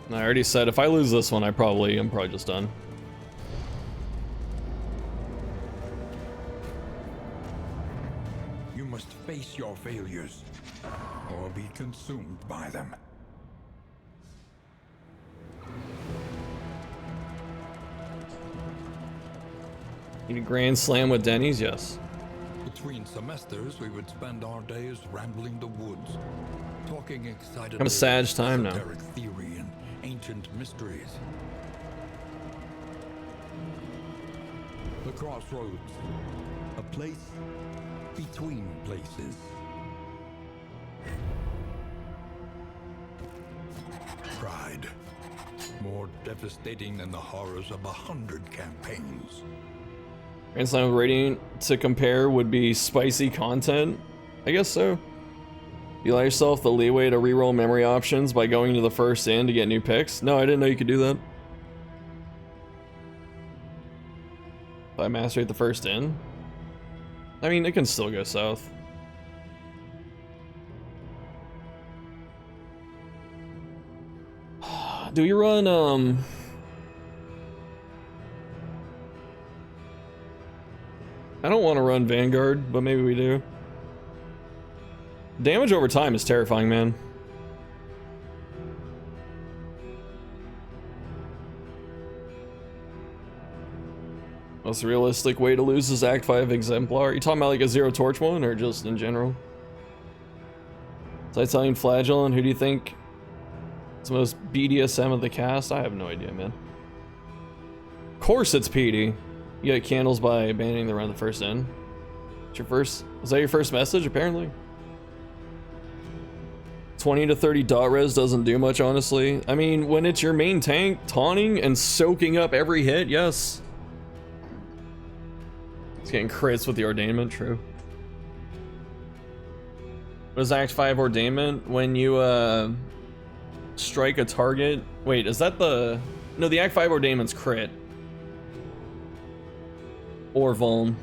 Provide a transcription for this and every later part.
I already said if I lose this one, I'm probably just done. You must face your failures, or be consumed by them. Need a grand slam with Denny's? Yes. Between semesters, we would spend our days rambling the woods, talking excitedly. I'm a sage time now. Esoteric theory and ancient mysteries. The crossroads, a place between places. Pride, more devastating than the horrors of 100 campaigns. Grand slam rating to compare would be spicy content. I guess so. You allow yourself the leeway to reroll memory options by going to the first in to get new picks. No, I didn't know you could do that. If I master at the first in. I mean, it can still go south. Do you run, I don't want to run Vanguard, but maybe we do. Damage over time is terrifying, man. Most realistic way to lose is Act 5 Exemplar. Are you talking about like a Zero Torch one, or just in general? Is Italian Flagellum? Who do you think is the most BDSM of the cast? I have no idea, man. Of course it's PD. You get candles by abandoning the run the first in. It's your first. Was that your first message? Apparently. 20 to 30 dot res doesn't do much, honestly. I mean, when it's your main tank taunting and soaking up every hit, yes. It's getting crits with the ordainment, true. What is Act 5 ordainment? When you strike a target. Wait, is that the... No, the Act 5 ordainment's crit. Or vuln.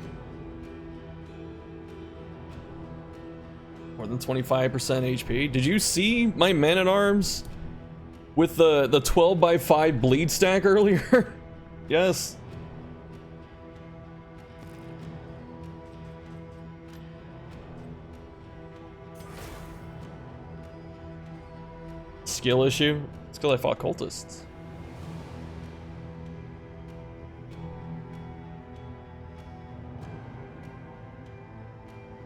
More than 25% HP. Did you see my man-at-arms with the 12x5 bleed stack earlier? Yes. Skill issue? It's because I fought cultists.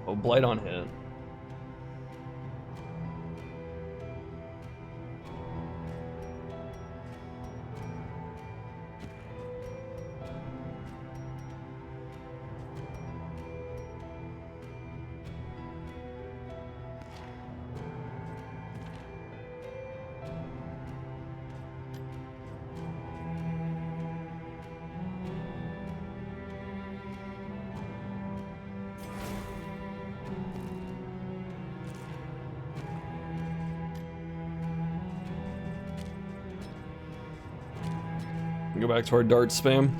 Oh, blight on hit. Go back to our dart spam.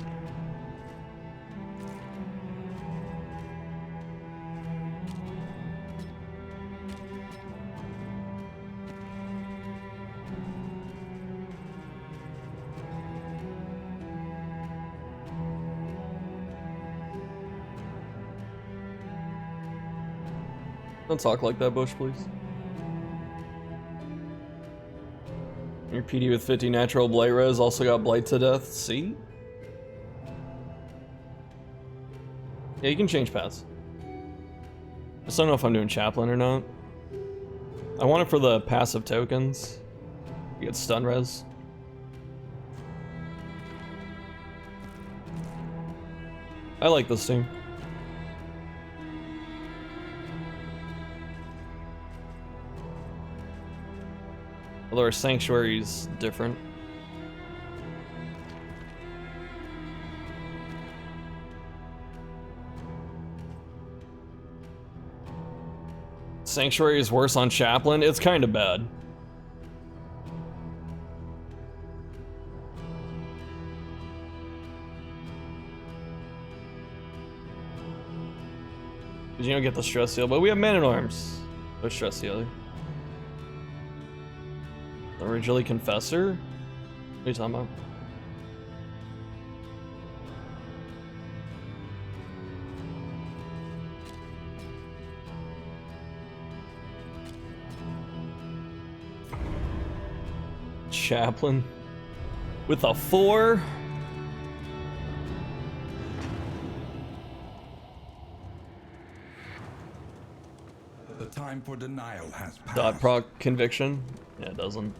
Don't talk like that, Bush, please. Your PD with 50 natural blight res also got blight to death. See? Yeah, you can change paths. Just don't know if I'm doing chaplain or not. I want it for the passive tokens. You get stun res. I like this team. Although our sanctuary's different. Sanctuary is worse on Chaplain. It's kind of bad. Did you don't get the stress seal, but we have Man-at-Arms. No stress seal. Originally Confessor? What are you talking about? Chaplain with a 4. The time for denial has passed. Dot proc conviction. Yeah, it doesn't.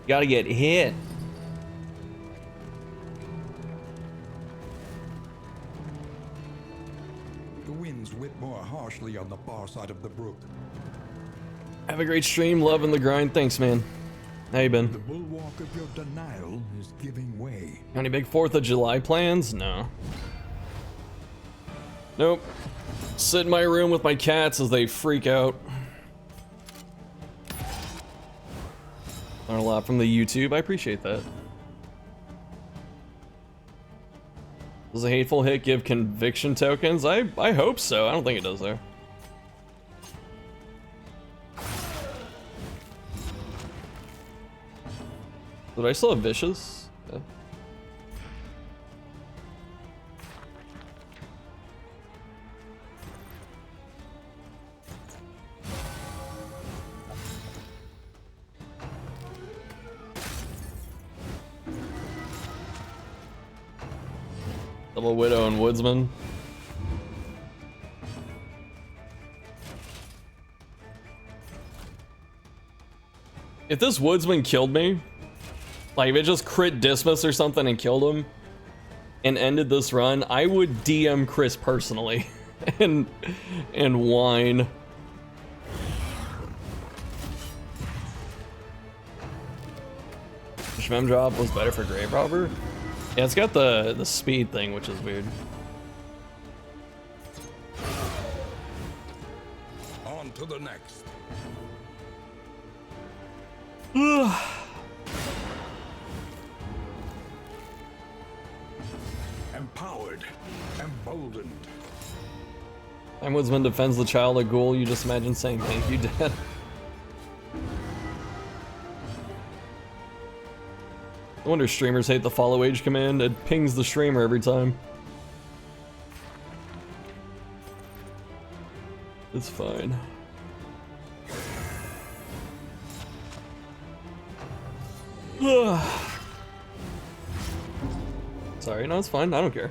Gotta get hit. The winds whip more harshly on the far side of the brook. Have a great stream. Loving the grind. Thanks, man. How you been? The bulwark of your denial is giving way. Any big 4th of July plans? No. Nope. Sit in my room with my cats as they freak out. Learn a lot from the YouTube. I appreciate that. Does a hateful hit give conviction tokens? I hope so. I don't think it does though. Did I still have vicious? Yeah. Double Widow and Woodsman. If this Woodsman killed me, like if it just crit Dismas or something and killed him and ended this run, I would DM Chris personally and whine. Shmem drop was better for Grave Robber. Yeah, it's got the speed thing, which is weird. On to the next. Empowered, emboldened. I'm Woodsman defends the child of ghoul. You just imagine saying thank you, Dad. I wonder streamers hate the follow age command. It pings the streamer every time. It's fine. Sorry, no, it's fine. I don't care.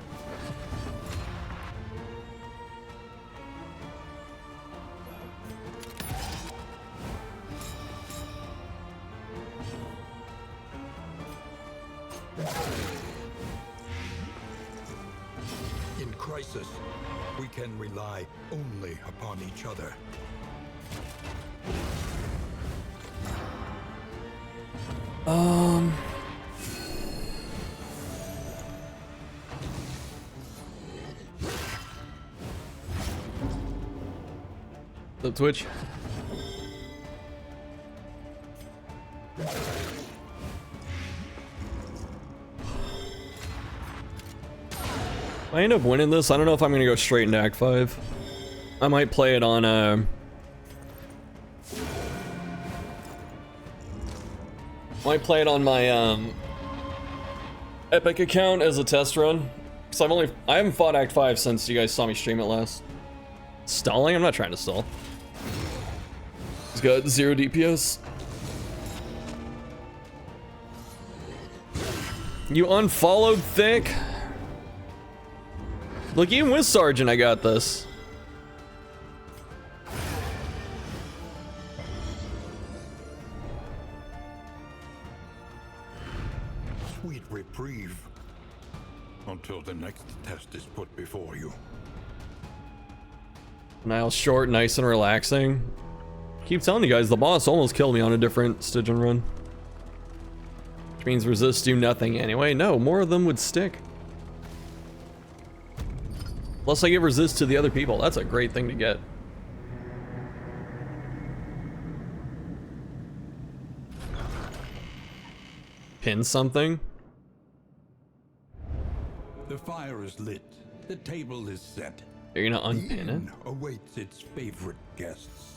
In crisis, we can rely only upon each other. The Twitch. If I end up winning this, I don't know if I'm gonna go straight into Act 5. I might play it on might play it on my Epic account as a test run. Cause I haven't fought Act 5 since you guys saw me stream it last. Stalling? I'm not trying to stall. He's got 0 DPS. You unfollowed Thick? Look, even with Sergeant, I got this. Sweet reprieve until the next test is put before you. Niall short, nice and relaxing. Keep telling you guys, the boss almost killed me on a different Stygian run. Which means resist do nothing anyway. No, more of them would stick. Plus I give resist to the other people. That's a great thing to get. Pin something? The fire is lit. The table is set. You're gonna unpin it? Inn awaits its favorite guests.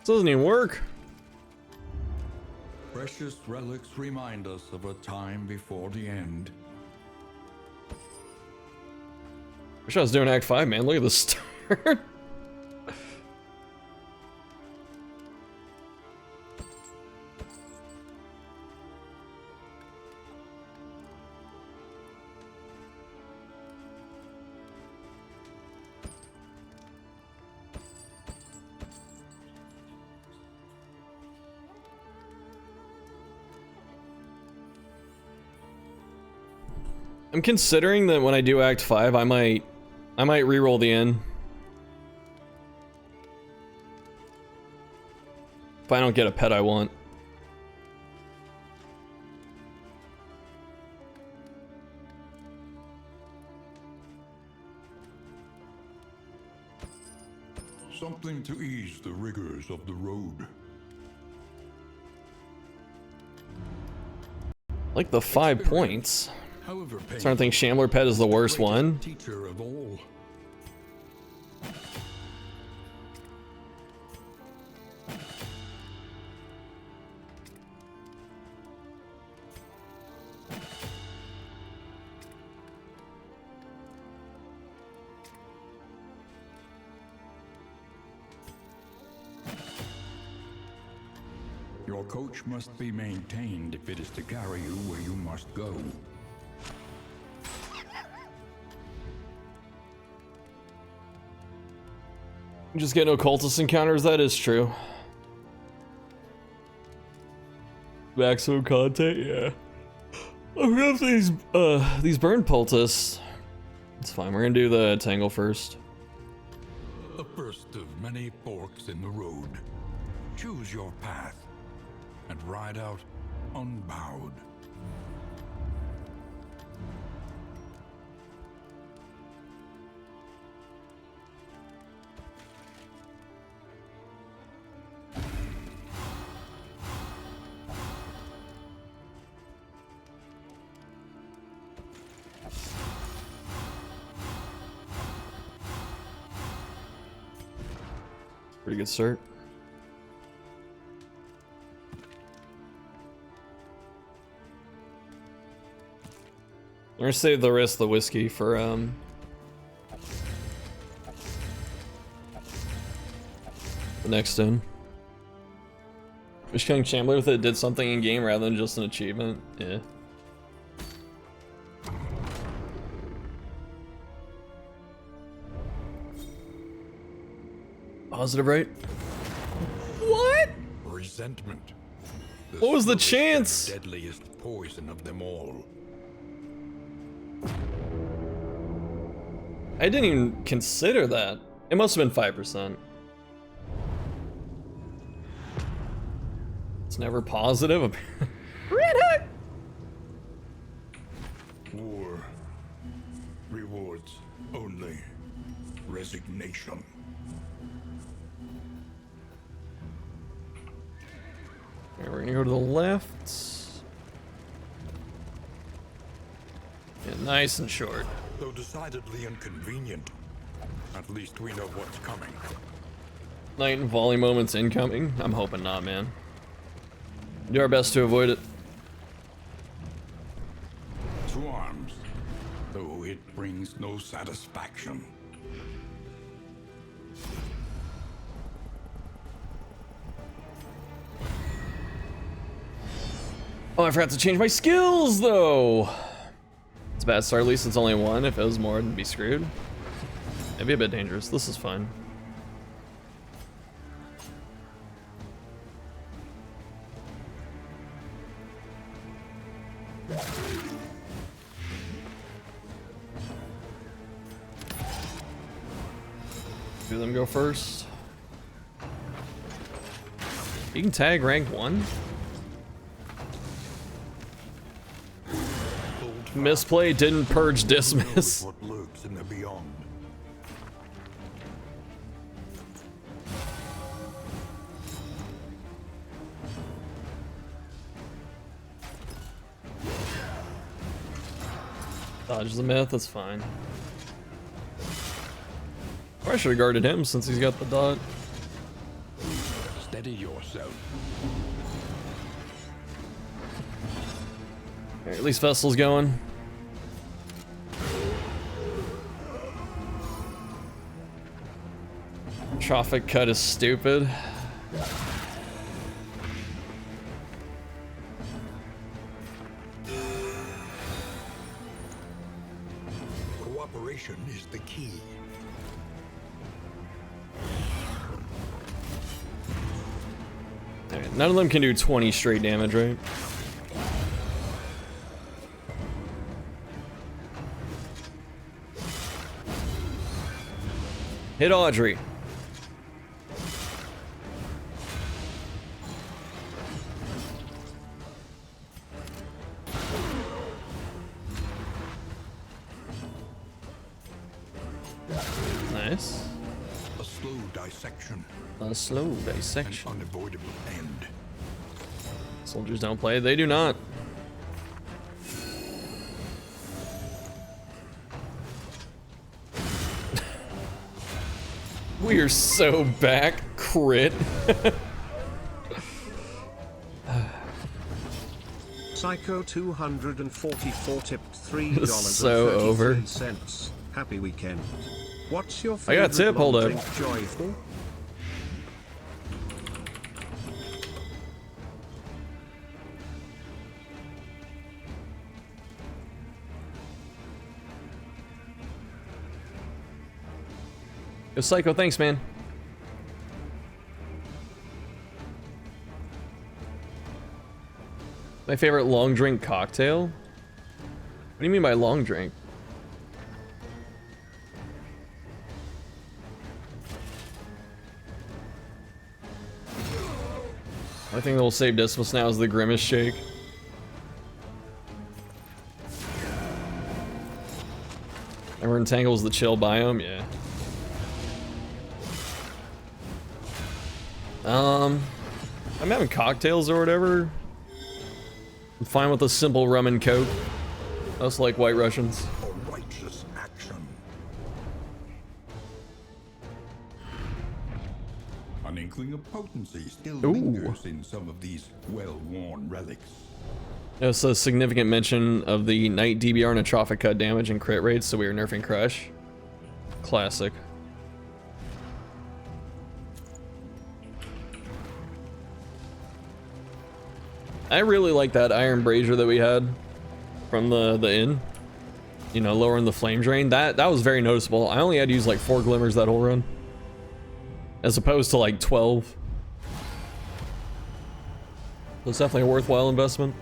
doesn't even work. Precious relics remind us of a time before the end. Wish I was doing Act 5, man. Look at the start. I'm considering that when I do Act 5, I might re-roll the inn. If I don't get a pet I want. Something to ease the rigors of the road. Like the 5 points. However, Starting to think Shambler Pet is the worst one. Teacher of all. Your coach must be maintained if it is to carry you where you must go. Just get no cultist encounters, that is true. Maximum content, yeah. I have these burn poultices. It's fine, we're gonna do the tangle first. A first of many forks in the road. Choose your path and ride out unbowed. Pretty good start. I'm gonna save the rest of the whiskey for the next in. Wish killing Shambler with it did something in game rather than just an achievement. Yeah. Positive, right? What? Resentment. What was the slowest chance? and deadliest poison of them all. I didn't even consider that. It must have been 5%. It's never positive. Red Hook! War rewards only resignation. Okay, we're gonna go to the left. Yeah, nice and short. Though decidedly inconvenient, at least we know what's coming. Night and volley moments incoming. I'm hoping not, man. Do our best to avoid it. To arms, though it brings no satisfaction. Oh, I forgot to change my skills, though. It's a bad start, at least it's only one. If it was more, it'd be screwed. It'd be a bit dangerous. This is fine. Do them go first. You can tag rank 1. Misplay didn't purge dismiss. What lurks in the beyond. Dodge the myth, that's fine. Probably should have guarded him since he's got the dot. Stay Steady yourself. Alright, at least Vessel's going. Traffic cut is stupid. Cooperation is the key. Alright, none of them can do 20 straight damage, right? Hit Audrey. Nice. A slow dissection. A slow dissection. An unavoidable end. Soldiers don't play, they do not. We are so back. Crit. Psycho 244 tipped $3 So over. Happy weekend. What's your I favorite got tip, hold long up. drink, Joyful? Yo, Psycho, thanks, man. My favorite long drink cocktail? What do you mean by long drink? I think that will save Dismas now is the Grimace Shake. Remember in Tangle's the chill biome? Yeah. I'm having cocktails or whatever. I'm fine with a simple rum and coke. Us like White Russians. A righteous action. An inkling of potency still lingers in some of these well-worn relics. It's a significant mention of the Knight DBR and atrophic cut damage and crit rates, so we were nerfing Crush. Classic. I really like that iron brazier that we had from the inn. You know, lowering the flame drain. That was very noticeable. I only had to use like 4 glimmers that whole run, as opposed to like 12. So it's definitely a worthwhile investment.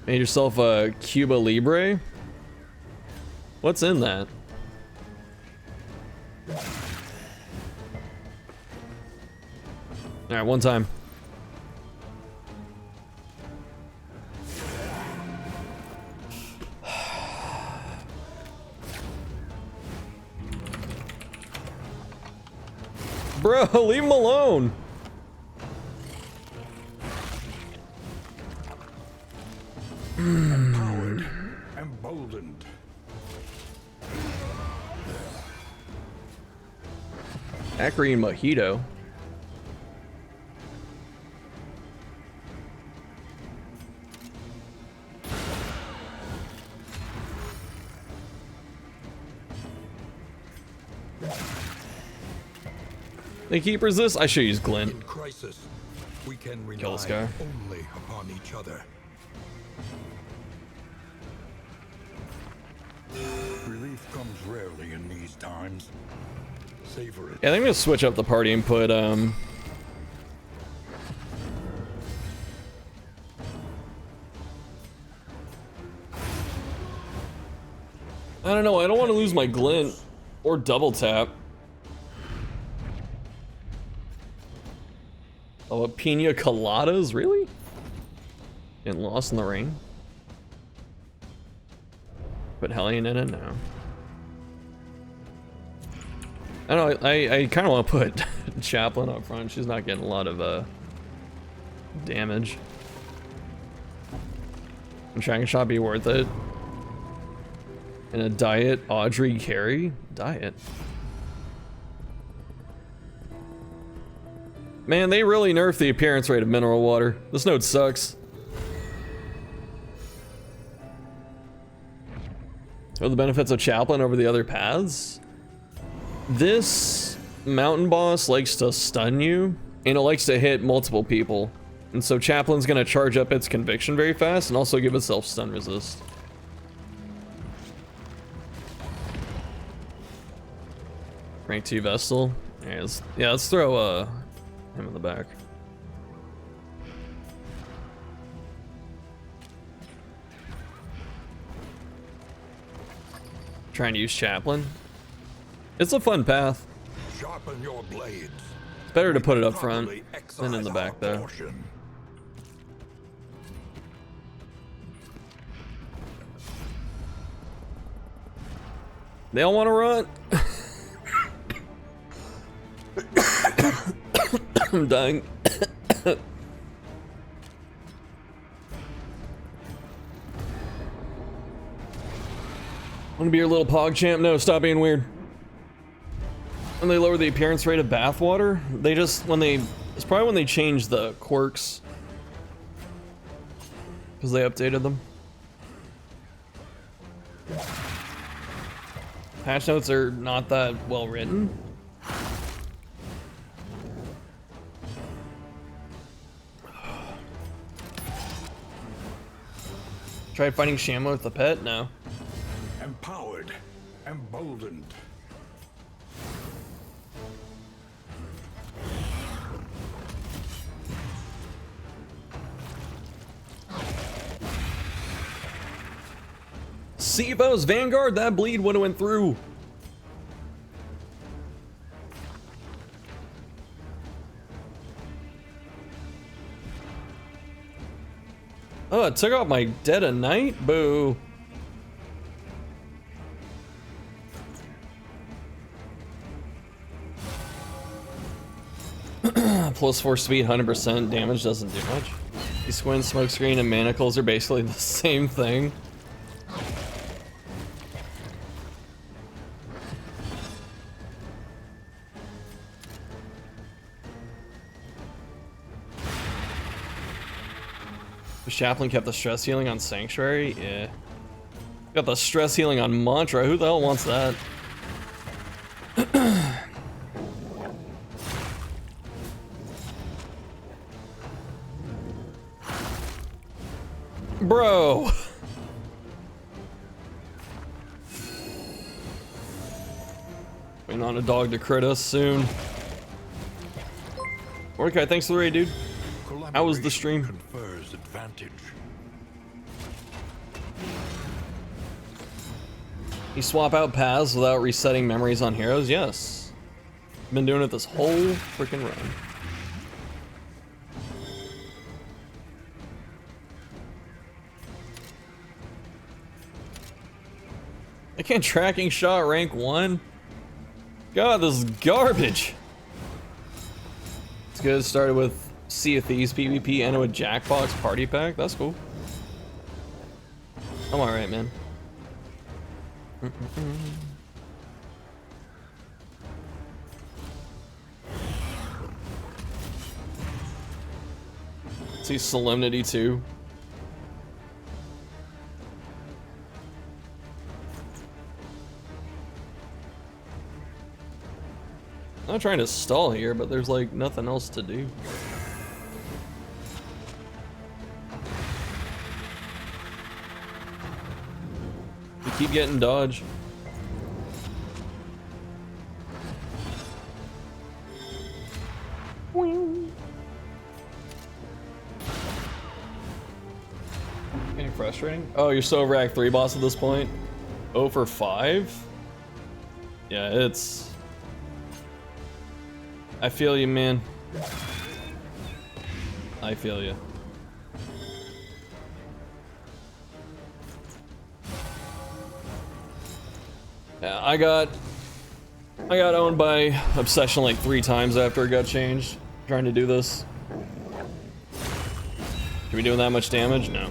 Made yourself a Cuba Libre? What's in that? Alright, one time. Bro, leave him alone. Empowered, emboldened. Acri and Mojito. They keep resist. I should use Glint. In crisis, we can Kill this rely guy. only upon each other. Relief comes rarely in these times. Savor it. Yeah, I think I'm gonna switch up the party and put I don't know, I don't want to lose my Glint or double tap. Oh, Pina Coladas? Really? Getting lost in the rain? Put Hellion in it? No. I don't know, I kind of want to put Chaplain up front. She's not getting a lot of damage. Can Dragon Shot be worth it? And a Diet Audrey carry? Diet. Man, they really nerfed the appearance rate of mineral water. This node sucks. What are the benefits of Chaplain over the other paths? This mountain boss likes to stun you, and it likes to hit multiple people. And so Chaplain's gonna charge up its conviction very fast and also give itself stun resist. Rank 2 Vestal. Yeah, let's throw him in the back. Trying to use Chaplain. It's a fun path. Sharpen your blades. It's better to put it up front than in the back though. They all want to run. I'm dying. Wanna be your little pog champ? No, stop being weird. When they lower the appearance rate of bathwater, they just, it's probably when they changed the quirks. Because they updated them. Patch notes are not that well written. Tried fighting Shamla with the pet? No. Empowered, emboldened. See if I was Vanguard, that bleed would have went through. Oh, it took out my Dead of Night? Boo. +4 speed, 100% damage doesn't do much. Squint, smokescreen, and manacles are basically the same thing. Chaplain kept the stress healing on Sanctuary? Yeah. Got the stress healing on Mantra. Who the hell wants that? Bro! Waiting on a dog to crit us soon. Okay, thanks for the raid, dude. How was the stream? Confers advantage. You swap out paths without resetting memories on heroes? Yes. Been doing it this whole freaking run. I can't tracking shot rank 1? God, this is garbage. It's good. Started with Sea of Thieves PvP and a Jackbox party pack. That's cool. I'm alright, man. See Solemnity too. I'm not trying to stall here, but there's like nothing else to do. We keep getting dodge. Getting frustrating? Oh, you're so over Act 3 boss at this point? 0 for 5? Yeah, it's... I feel you, man. I feel you. Yeah, I got owned by Obsession like 3 times after it got changed. Trying to do this. Are we doing that much damage? No.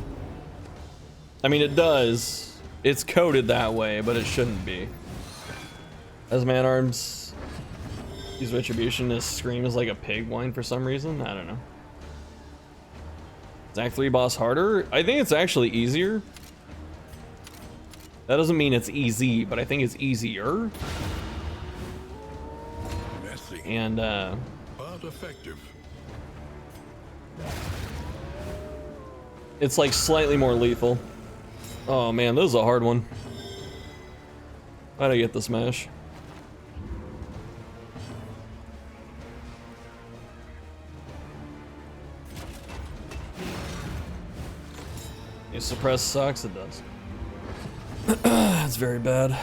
I mean, it does. It's coded that way, but it shouldn't be. As man-arms Use Retribution to scream as like a pig whine for some reason. I don't know. Is Act 3 boss harder? I think it's actually easier. That doesn't mean it's easy, but I think it's easier. Messy, And but effective. it's like slightly more lethal. Oh man, this is a hard one. How'd I get the smash? Yeah, suppress sucks, it does. It's very bad.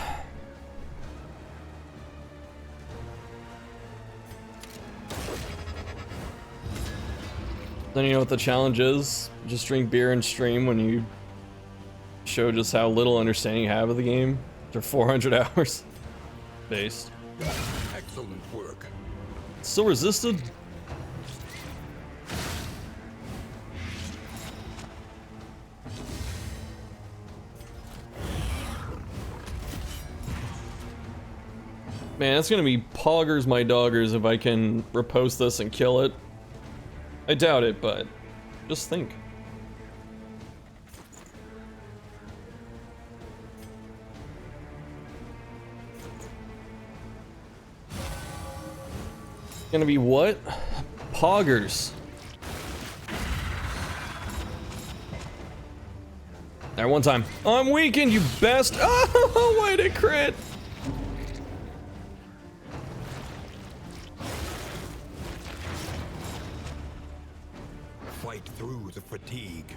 Then you know what the challenge is? Just drink beer and stream when you show just how little understanding you have of the game after 400 hours. Based. Excellent work. Still resisted? Man, it's gonna be poggers my doggers if I can repost this and kill it. I doubt it, but just think. Gonna be what? Poggers. Alright, one time. I'm weakened, you best. Oh, why did it crit? Fight through the fatigue.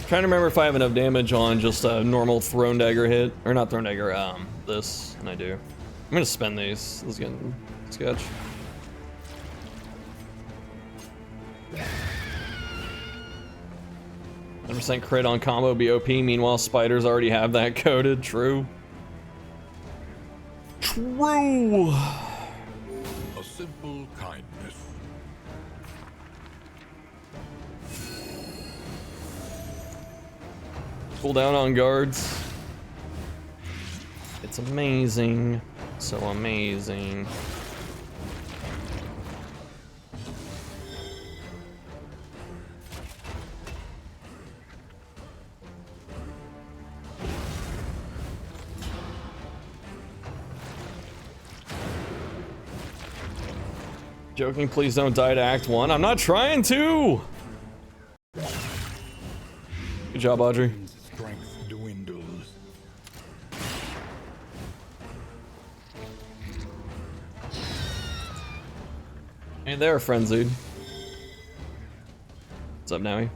Trying to remember if I have enough damage on just a normal thrown dagger hit. Or not thrown dagger, this. And I do. I'm gonna spend these. This is getting sketch. % crit on combo be OP, meanwhile spiders already have that coded. True. True! A simple kindness. Pull down on guards. It's amazing. So amazing. Joking, please don't die to Act 1. I'm not trying to! Good job, Audrey. Strength dwindles. Hey there, frenzied. What's up, Nowie?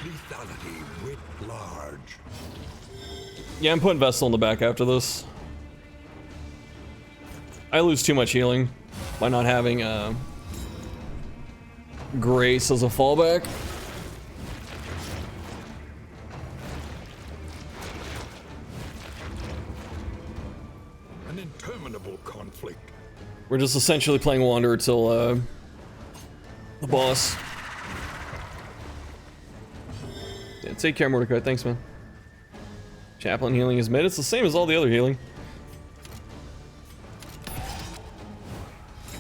Lethality writ large. Yeah, I'm putting Vestal in the back after this. I lose too much healing by not having Grace as a fallback. An interminable conflict. We're just essentially playing Wanderer till the boss. Yeah, take care, Mordecai. Thanks, man. Chaplain healing is mid. It's the same as all the other healing.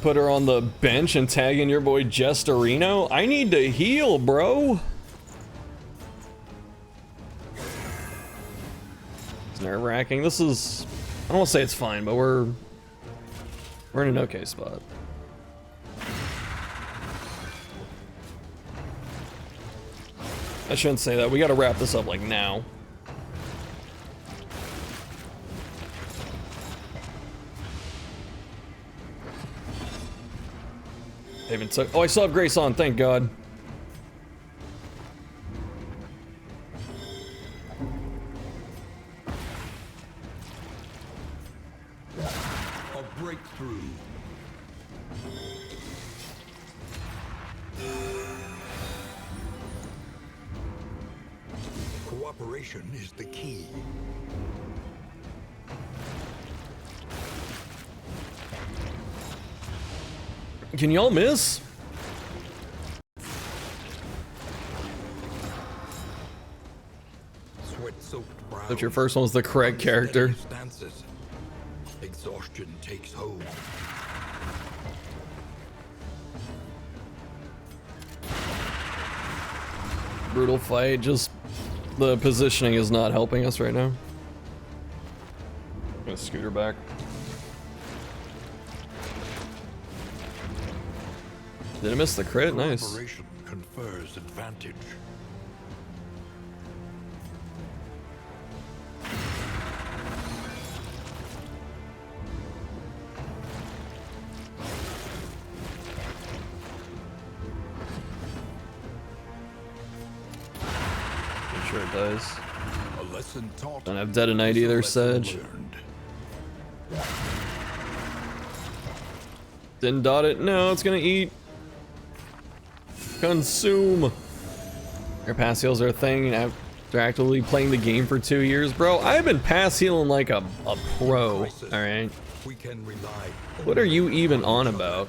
Put her on the bench and tag in your boy Gestorino. I need to heal, bro. It's nerve-wracking. This is... I don't want to say it's fine, but we're in an okay spot. I shouldn't say that. We gotta wrap this up like now. They even took... Oh, I still have Grace on, thank God. A breakthrough. Cooperation is the key. Can y'all miss? Sweat-soaked brows. But your first one was the correct character. Stances. Exhaustion takes hold. Brutal fight, just the positioning is not helping us right now. I'm gonna scoot her back. Did I miss the crit? Nice. Cooperation confers advantage. I'm sure it does. A lesson taught. Don't have Detonite is a either, lesson Sedge. learned. Didn't dot it. No, it's gonna eat. Consume. Your pass heals are a thing after actively playing the game for 2 years. Bro, I've been pass healing like a pro. Alright. We can rely. What are you even on about?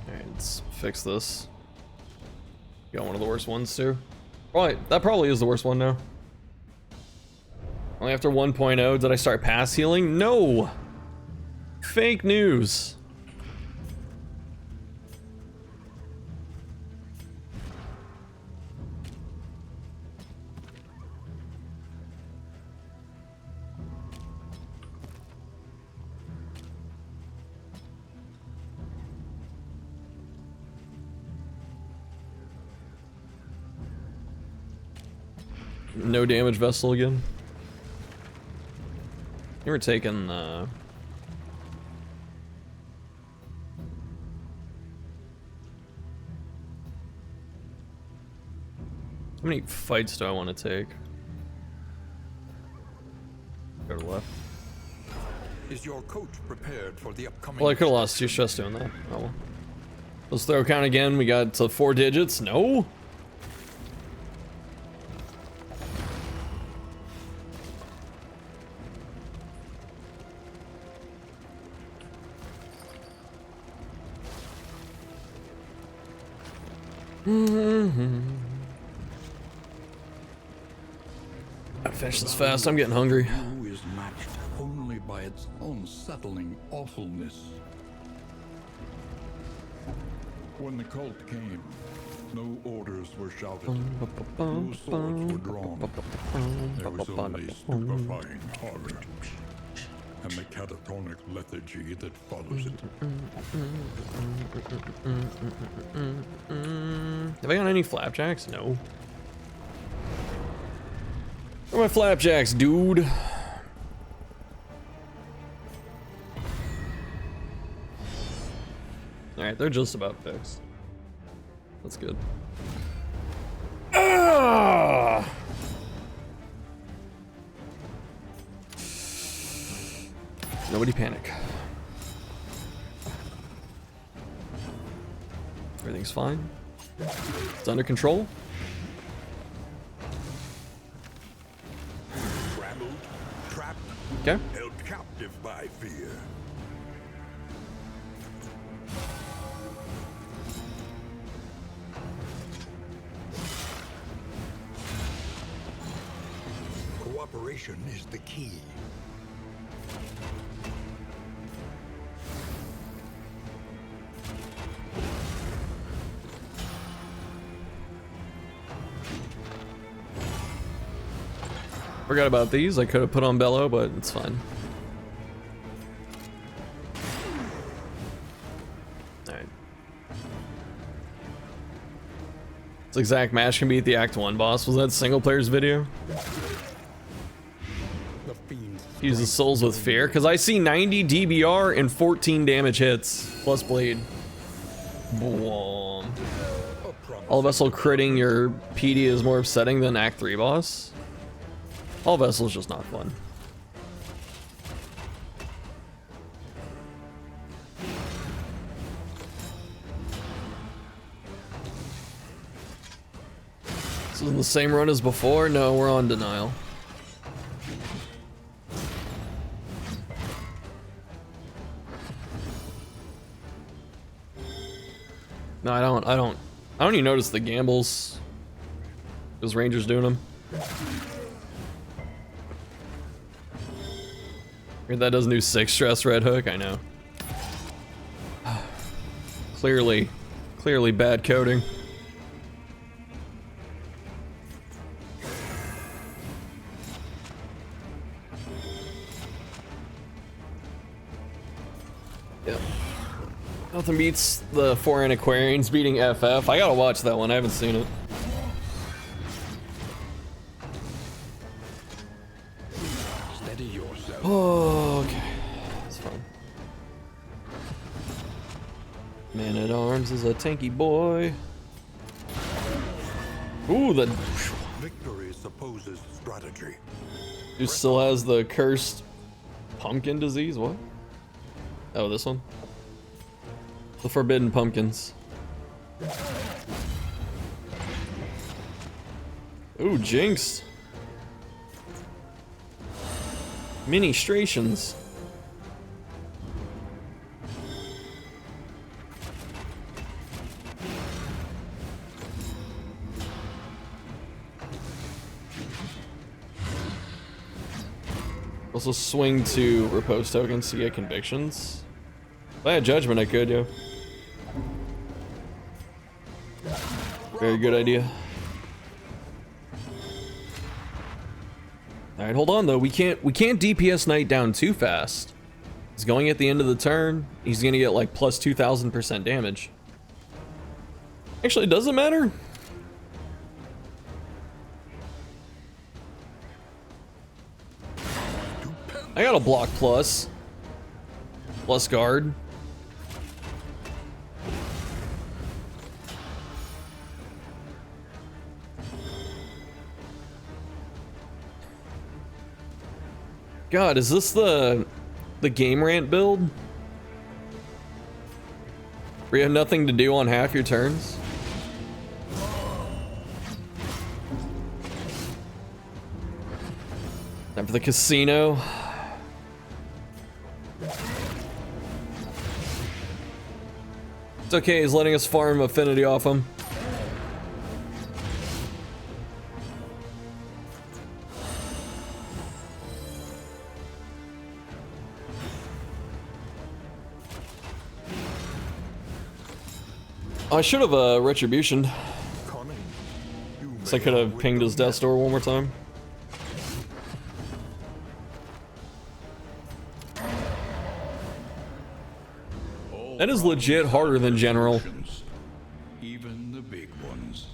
Alright, let's fix this. Got one of the worst ones too. Probably, that probably is the worst one now. Only after 1.0 did I start pass healing? No! Fake news. No damage vessel again. You were taking how many fights do I want to take? Go to the left. Is your coach prepared for the upcoming? Well, I could have lost 2 shots doing that. Oh well. Let's throw count again. We got to 4 digits. No. Gotta finish this fast. I'm getting hungry. Who is matched only by its unsettling awfulness. When the cult came, no orders were shouted, no swords were drawn. There was only stupefying horror and the catatonic lethargy that follows it. Have I got any flapjacks? No. Where are my flapjacks, dude? Alright, they're just about fixed. That's good. Ah! Nobody panic. Everything's fine. It's under control. Trampled, trapped, Okay. held captive by fear. Cooperation is the key. Forgot about these. I could have put on Bellow, but it's fine. Alright. This exact match can beat the Act 1 boss. Was that single player's video? The fiend's Uses souls with fear. Because I see 90 DBR and 14 damage hits. Plus bleed. Boom. All vessel critting your PD is more upsetting than Act 3 boss. All vessel is just not fun. This is the same run as before? No, we're on denial. No, I don't even notice the gambles. Those Rangers doing them. Heard that doesn't do 6 stress red hook, I know. Clearly bad coding. Yep. Nothing beats the 4 Antiquarians beating FF. I gotta watch that one, I haven't seen it. Steady yourself. Oh, okay. That's fine. Man at Arms is a tanky boy. Ooh, the Victory supposes strategy. dude still has the cursed pumpkin disease. What? Oh, this one. The forbidden pumpkins. Ooh, jinxed. Ministrations. Also swing to repose tokens to get convictions. If I had judgment, I could, yo. Very good idea. Alright, hold on though. We can't DPS Knight down too fast. He's going at the end of the turn. He's gonna get like plus 2000% damage. Actually, it doesn't matter. I got a block plus. Plus guard. God, is this the game rant build? Where you have nothing to do on half your turns? Time for the casino. It's okay, he's letting us farm affinity off him. I should have retribution. So I could have pinged his death door one more time. That is legit harder than general. Even the big ones.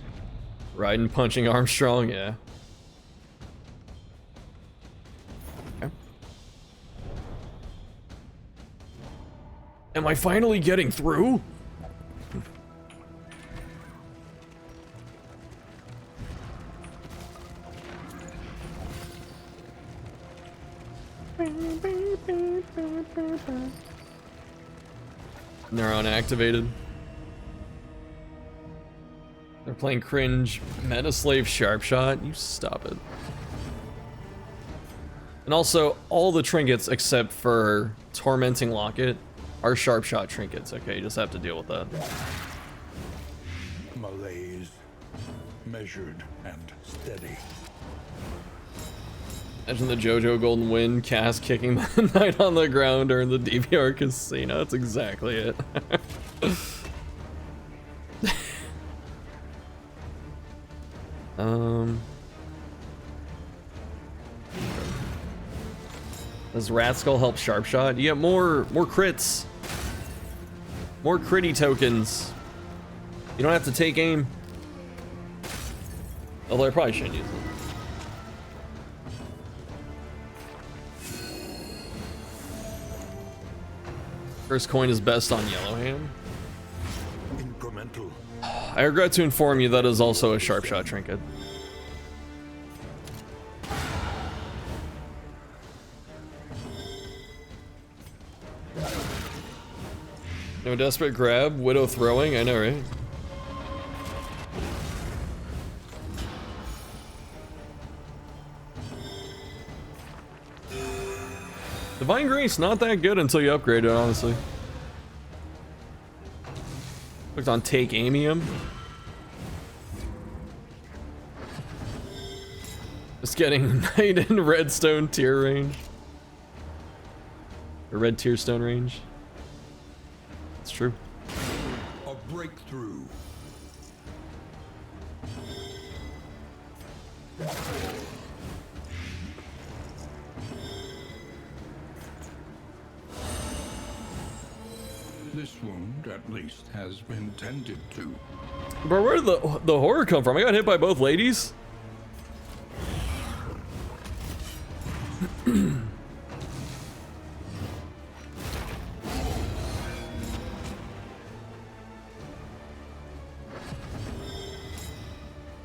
Riding, punching Armstrong, yeah. Okay. Am I finally getting through? Neuron activated. They're playing cringe Metaslave Sharpshot. You stop it. And also, all the trinkets except for Tormenting Locket are Sharpshot trinkets. Okay, you just have to deal with that. Malaise. Measured and steady. Imagine the JoJo Golden Wind cast kicking the knight on the ground during the DVR casino. That's exactly it. Does Ratskull help Sharpshot? You get more crits. More critty tokens. You don't have to take aim. Although I probably shouldn't use them. First coin is best on Yellow Hand. Incremental. I regret to inform you that is also a Sharpshot trinket. No desperate grab, widow throwing, I know, right? Divine Grace, not that good until you upgrade it, honestly. Clicked on Take Amium. Just getting Knight in Redstone tier range. Or Red Tier Stone range. It's true. A breakthrough. This wound, at least, has been tended to. Bro, where did the horror come from? I got hit by both ladies.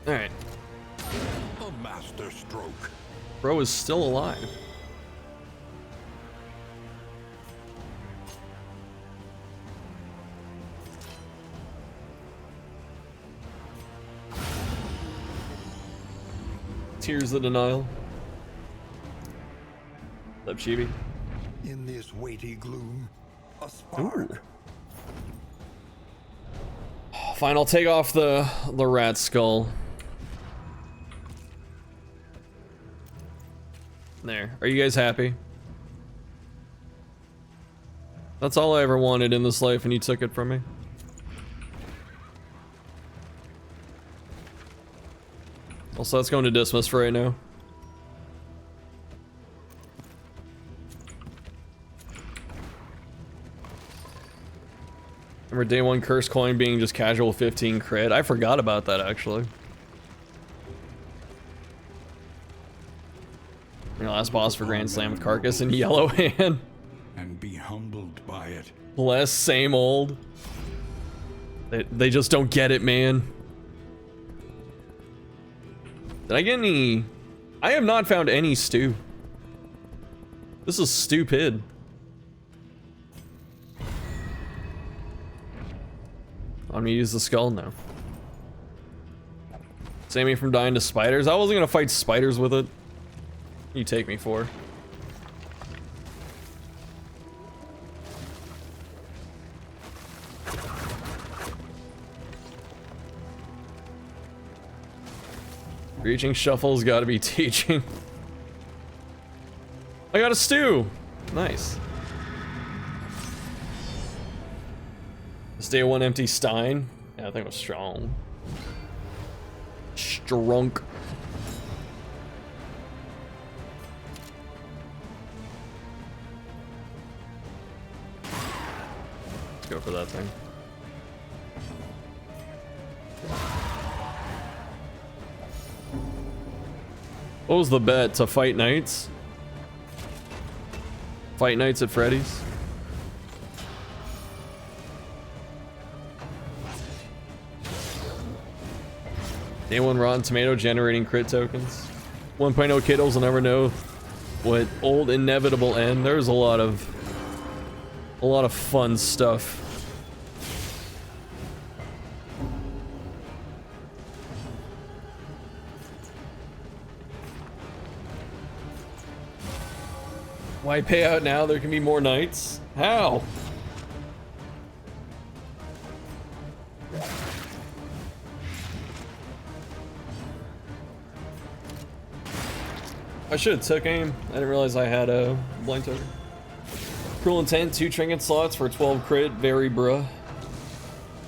Alright. A master stroke. Bro is still alive. Tears of denial. What's up, Chibi? In this weighty gloom, a spark. Fine, I'll take off the rat skull. There. Are you guys happy? That's all I ever wanted in this life, and you took it from me. Also, that's going to dismiss for right now. Remember day one curse coin being just casual 15 crit? I forgot about that, actually. Your last boss for Grand Slam with Carcass and Yellow Hand. And be humbled by it. Less, same old. They just don't get it, man. Did I get any? I have not found any stew. This is stupid. I'm gonna use the skull now. Save me from dying to spiders. I wasn't gonna fight spiders with it. You take me for. Reaching shuffle's gotta be teaching. I got a stew! Nice. This day one empty Stein. Yeah, I think it was strong. Strunk. Let's go for that thing. What was the bet? To fight knights? Fight knights at Freddy's? Day one Rotten Tomato generating crit tokens. 1.0 kiddos will never know what old inevitable end. There's a lot of fun stuff. Why pay out now? There can be more nights. How? I should have took aim. I didn't realize I had a blind token. Cruel Intent, 2 trinket slots for 12 crit. Very bruh.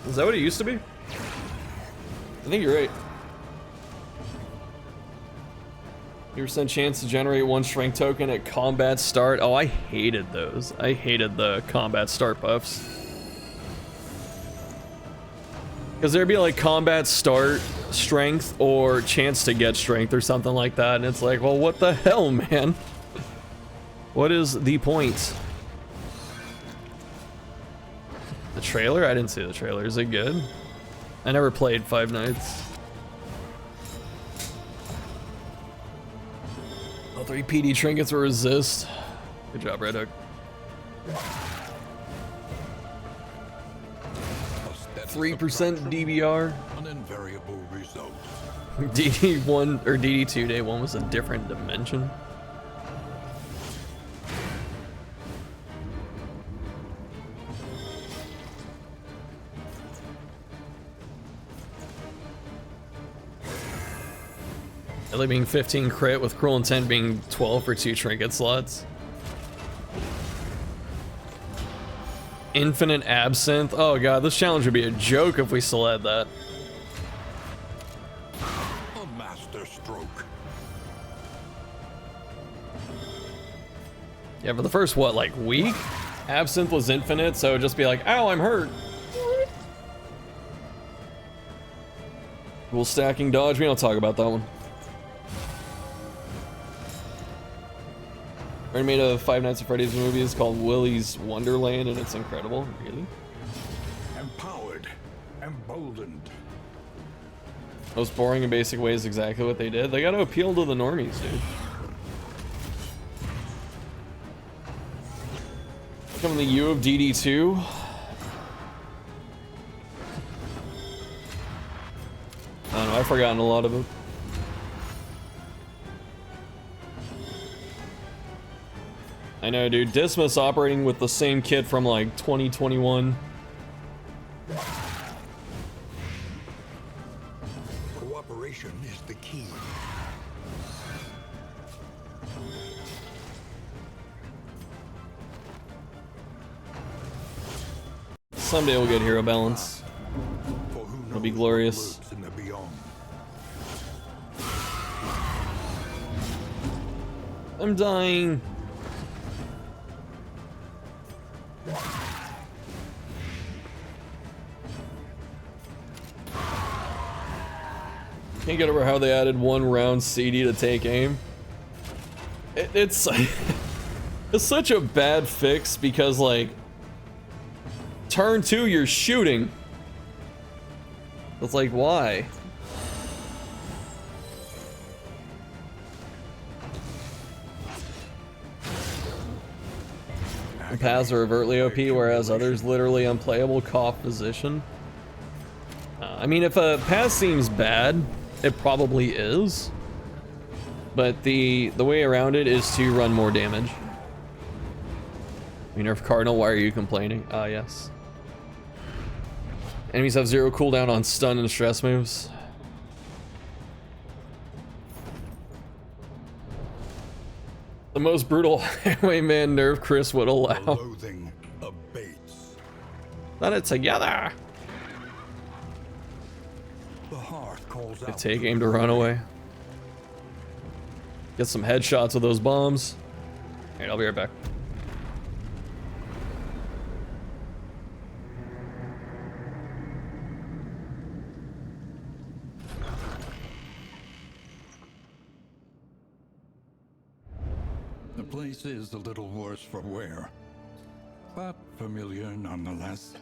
Is that what it used to be? I think you're right. 50% chance to generate 1 strength token at combat start. Oh, I hated those. I hated the combat start buffs. Because there'd be like combat start strength or chance to get strength or something like that. And it's like, well, what the hell, man? What is the point? The trailer? I didn't see the trailer. Is it good? I never played Five Nights. Oh, 3 PD trinkets will resist. Good job, Red Hook. 3% DBR. An invariable result. DD1 or DD2 day 1 was a different dimension. Melee being 15 crit with Cruel Intent being 12 for 2 trinket slots. Infinite Absinthe. Oh god, this challenge would be a joke if we still had that. A master stroke. Yeah, for the first, what, like, week? Absinthe was infinite, so it'd just be like, ow, I'm hurt. Cool stacking dodge, we don't talk about that one. I made a Five Nights at Freddy's movie. It's called Willy's Wonderland, and it's incredible. Really? Empowered. Emboldened. Most boring and basic way is exactly what they did. They gotta appeal to the normies, dude. Coming the U of DD2. I don't know, I've forgotten a lot of it. I know, dude. Dismas operating with the same kit from like 2021. Cooperation is the key. Someday we'll get hero balance. For who It'll be knows glorious. what lurks in the beyond. I'm dying. Can't get over how they added 1 round CD to take aim. It's it's such a bad fix because like turn 2 you're shooting. It's like why? Paths are overtly OP, whereas others literally unplayable cough position. I mean, if a path seems bad, it probably is. But the way around it is to run more damage. You nerf Cardinal, why are you complaining? Ah, yes. Enemies have 0 cooldown on stun and stress moves. The most brutal Highwayman nerf Chris would allow. Loathing abates. Let it together. The hearth calls out. Take aim to run away. Get some headshots with those bombs. Alright, I'll be right back. The place is a little worse for wear, but familiar nonetheless.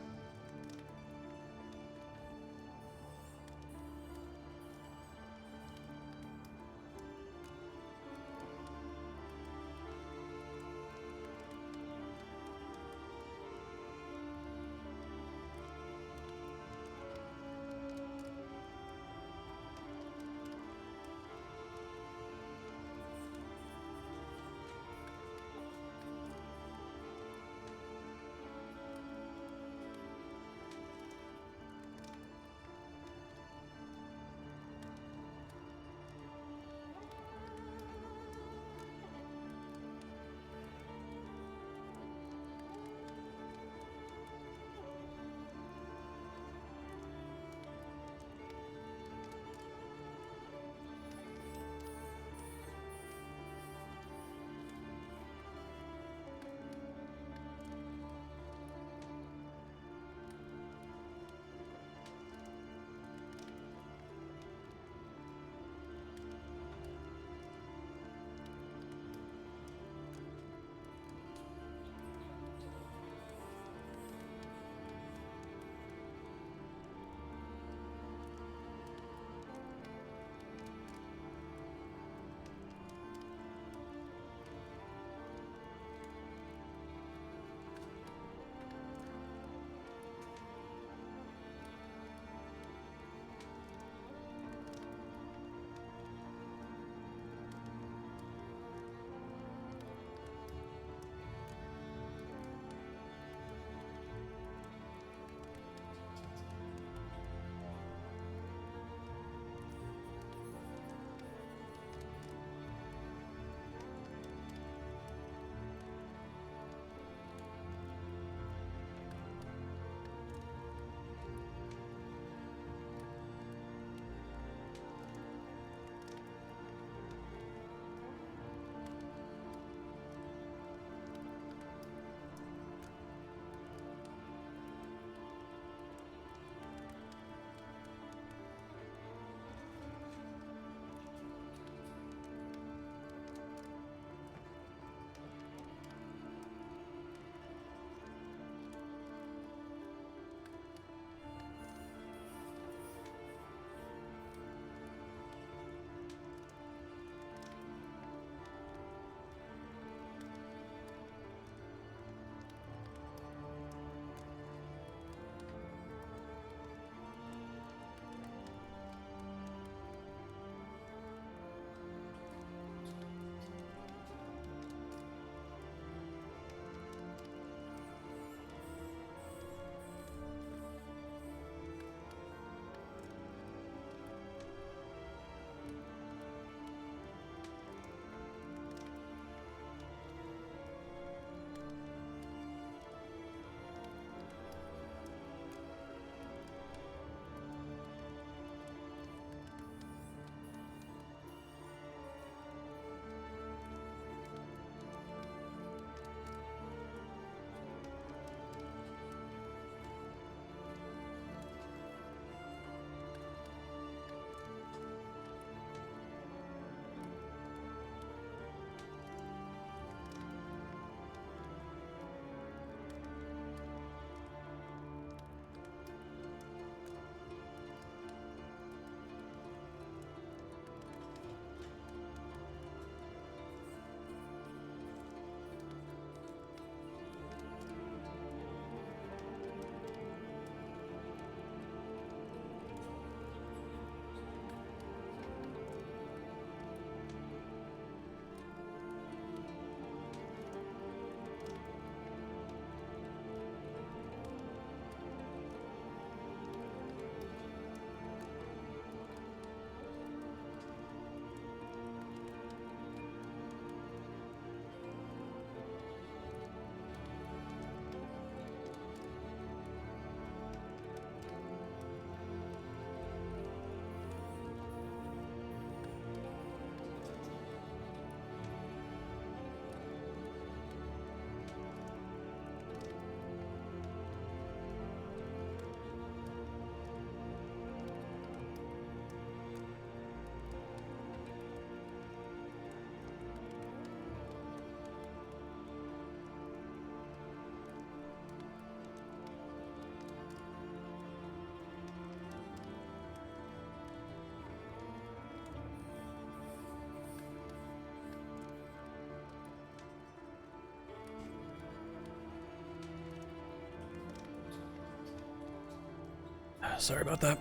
Sorry about that.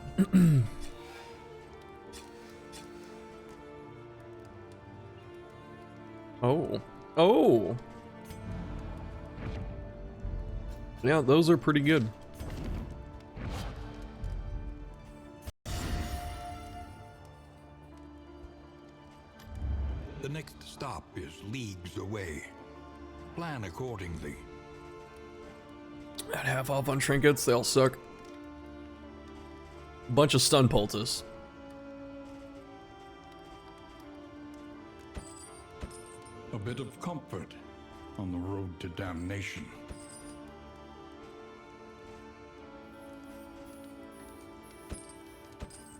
Oh. Oh! Yeah, those are pretty good. The next stop is leagues away. Plan accordingly. At half off on trinkets, they all suck. Bunch of stun poultices. A bit of comfort on the road to damnation.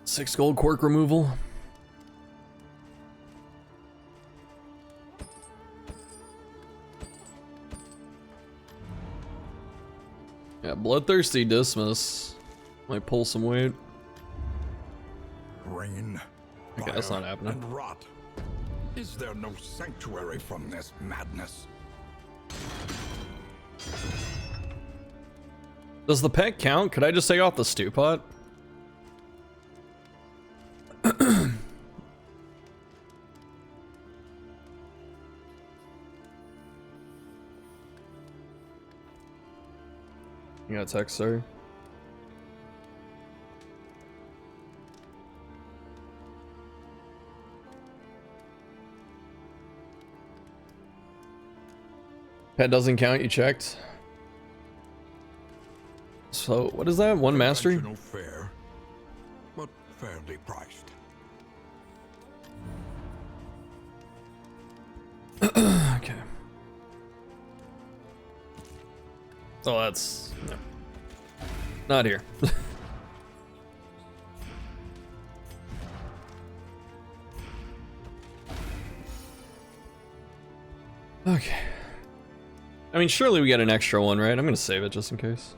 Six gold quirk removal. Yeah, bloodthirsty Dismas might pull some weight. Rain, Okay, that's fire, not happening. and rot. Is there no sanctuary from this madness? Does the pet count? Could I just take off the stew pot? You got a text, sir? Pet doesn't count, you checked? So, what is that? One mastery? Conventional fare, but fairly priced. Okay. Oh, that's... no. Not here. Okay. I mean, surely we get an extra one, right? I'm gonna save it just in case.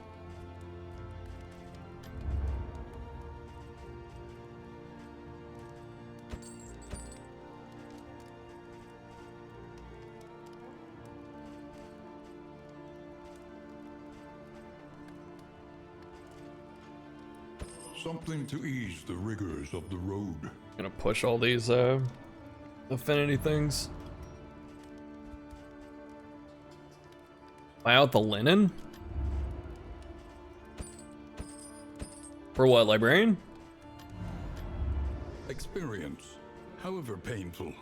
Something to ease the rigors of the road. Gonna push all these affinity things. Buy out the linen? For what, librarian? Experience, however painful,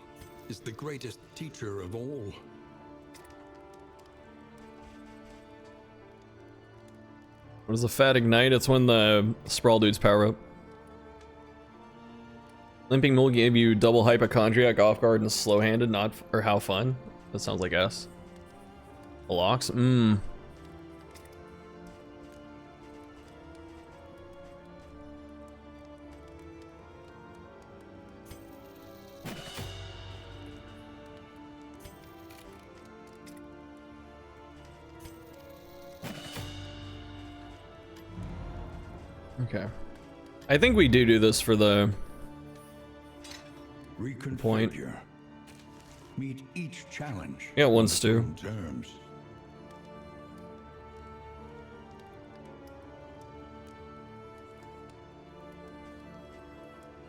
is the greatest teacher of all. What is the fat ignite? It's when the sprawl dudes power up. Limping Mule gave you double hypochondriac, off guard, and slow handed. Not or how fun? That sounds like S. Locks? Mmm. Okay. I think we do this for the point. Reconfigure. Meet each challenge. Yeah, one on stew. its own terms.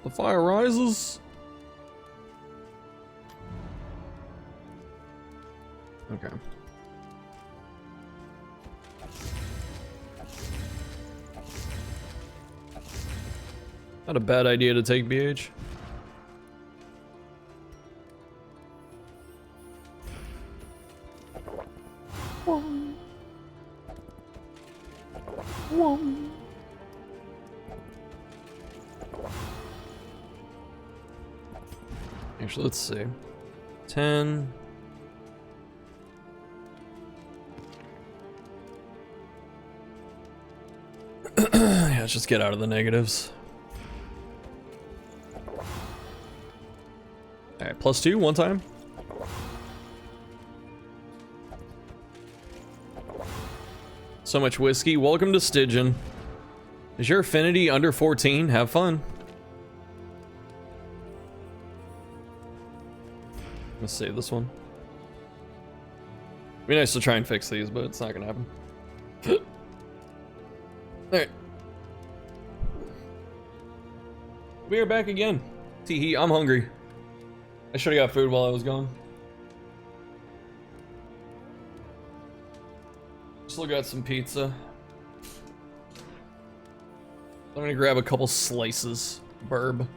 The fire rises. Okay. Not a bad idea to take BH. Actually, let's see. 10. Yeah, let's just get out of the negatives. Alright, +2 one time. So much whiskey. Welcome to Stygian. Is your affinity under 14? Have fun. Let's save this one. Be nice to try and fix these, but it's not gonna happen. Alright. We are back again. Tee I'm hungry. I should have got food while I was gone. Still got some pizza. I'm gonna grab a couple slices. Burb.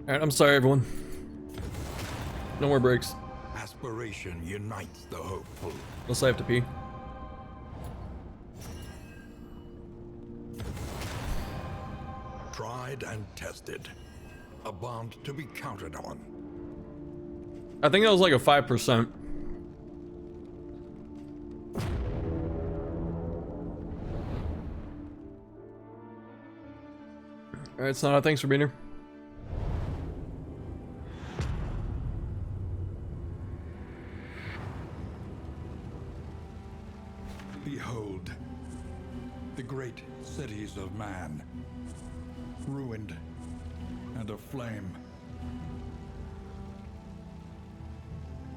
Alright, I'm sorry everyone. No more breaks. Aspiration unites the hopeful. Unless I have to pee. Tried and tested. A bond to be counted on. I think that was like a 5%. Alright, Sana, thanks for being here. Behold, the great cities of man, ruined and aflame.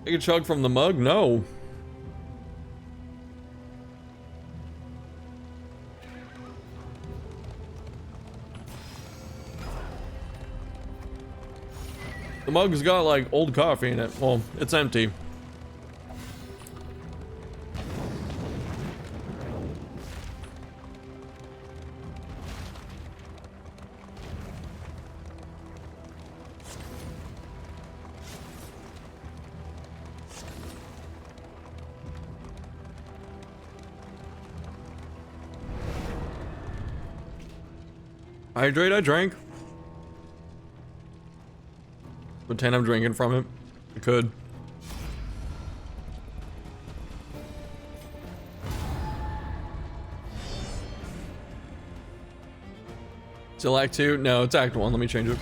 Take a chug from the mug? No. The mug's got like old coffee in it. Well, it's empty. Hydrate, I drank. Pretend I'm drinking from it. I could. Still Act 2? No, it's Act 1. Let me change it.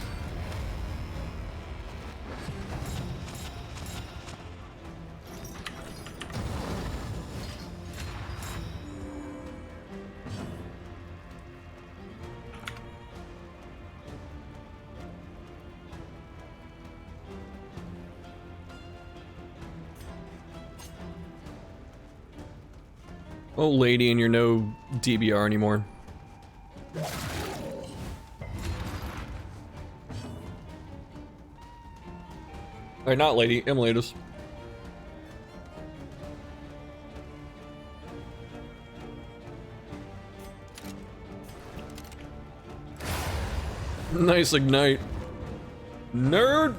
Oh, lady, and you're no DBR anymore. Alright, not lady, Emulatus. Nice ignite. Nerd!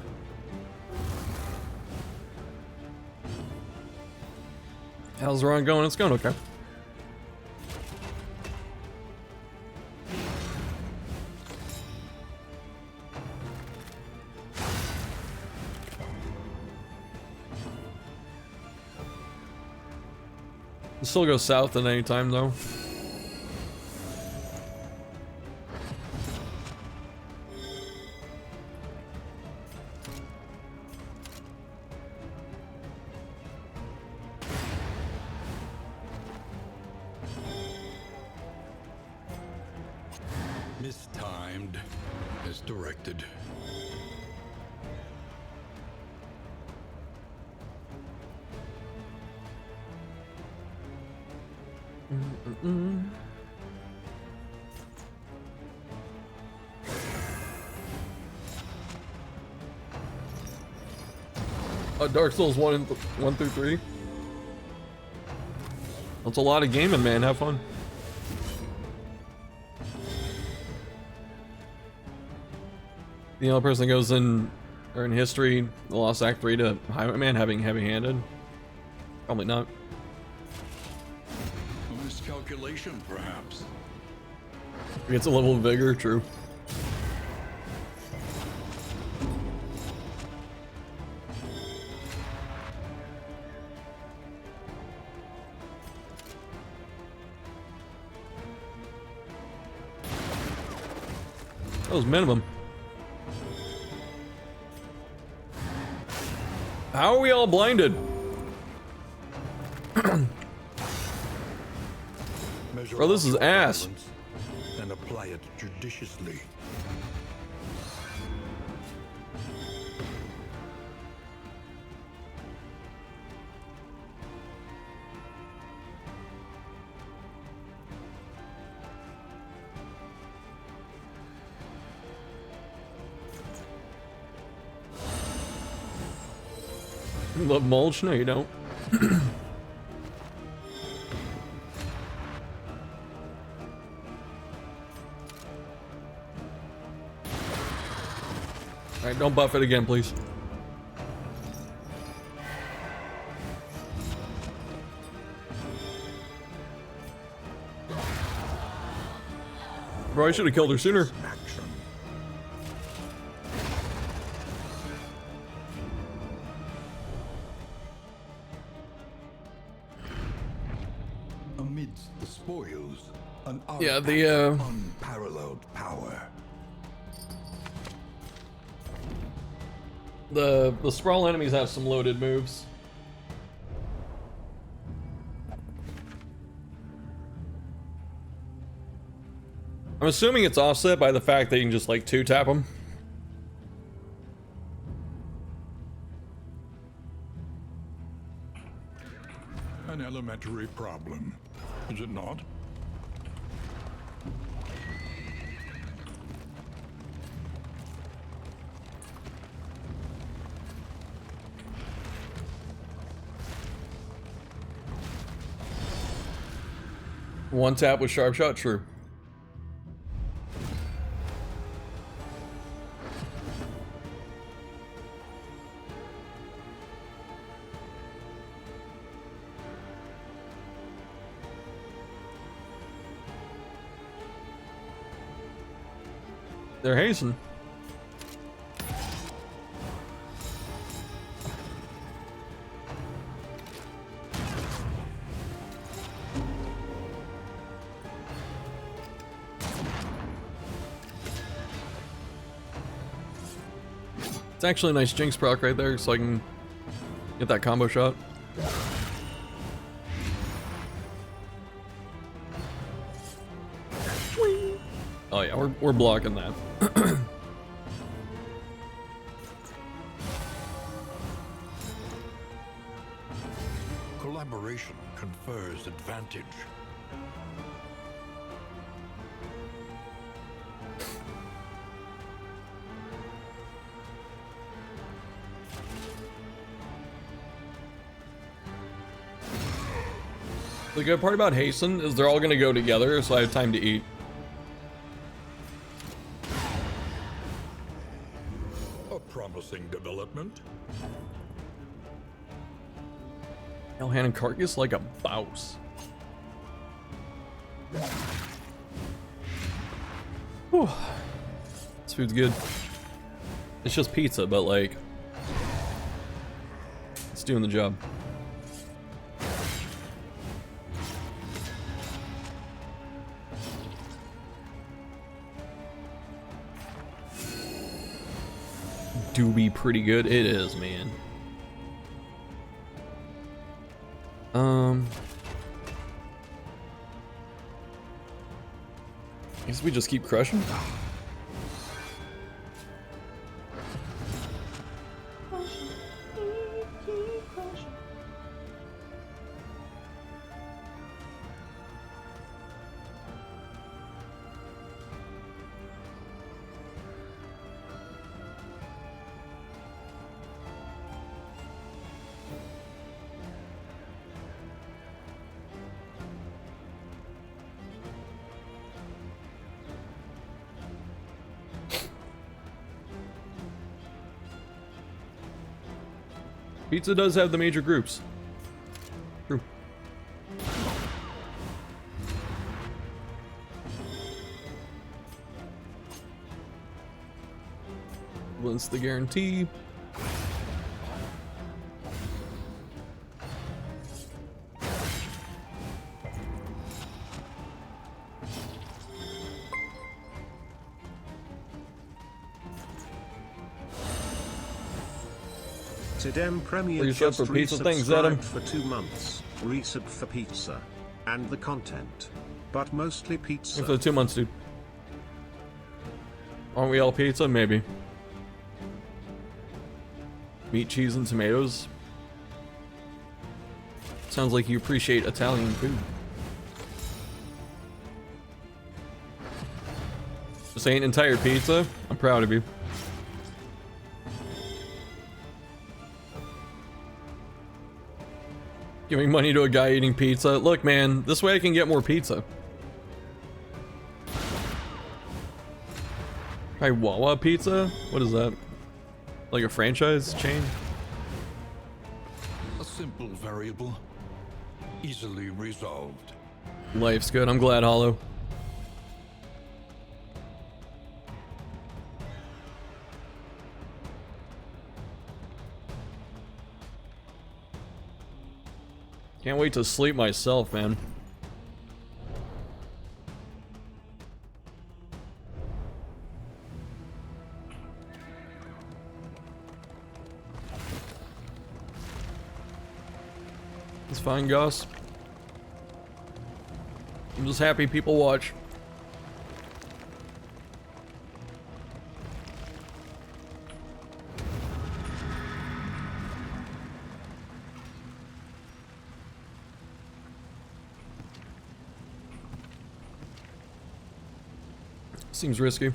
How's the run going? It's going okay. It still goes south at any time though. Mistimed, misdirected. Dark Souls 1 through 3. That's a lot of gaming, man. Have fun. The only person that goes in, or in history, the Lost Act 3 to Highwayman having heavy-handed? Probably not. A miscalculation, perhaps. Gets a level of vigor, true. That was minimum. How are we all blinded? Bro, this is ass. And apply it judiciously. You love mulch? No, you don't. Alright, don't buff it again, please. Bro, I should have killed her sooner. Action. Amidst the spoils, an Yeah, unparalleled power. The sprawl enemies have some loaded moves. I'm assuming it's offset by the fact that you can just like 2-tap them. An elementary problem, is it not? One tap with sharp shot, true. They're hastening. It's actually a nice Jinx proc right there, so I can get that combo shot. Oh yeah, we're blocking that. Collaboration confers advantage. The good part about Hasten is they're all gonna go together, so I have time to eat. promising development. Elhan and carcass like a bouse. Whew. This food's good. It's just pizza, but like, it's doing the job. Do be pretty good. It is, man. I guess we just keep crushing. Pizza does have the major groups. True. What's the guarantee? Tidem Premier Resub just for pizza things, Adam. resubscribed for 2 months. Resub for pizza. And the content. But mostly pizza. For the 2 months, dude. Aren't we all pizza? Maybe. Meat, cheese, and tomatoes. Sounds like you appreciate Italian food. This ain't entire pizza. I'm proud of you. Giving money to a guy eating pizza. Look, man, this way I can get more pizza. Try Wawa Pizza? What is that? Like a franchise chain? A simple variable, easily resolved. Life's good. I'm glad, Hollow. Can't wait to sleep myself, man. It's fine, Gus. I'm just happy people watch. Seems risky.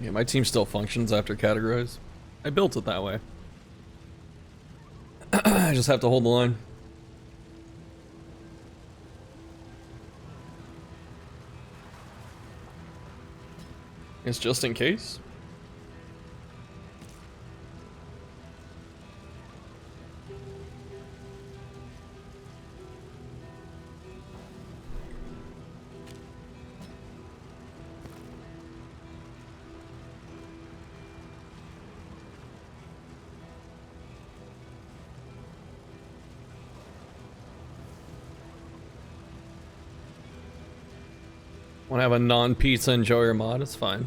Yeah, my team still functions after categorize. I built it that way. I just have to hold the line. It's just in case. Want to have a non-pizza enjoyer mod? It's fine.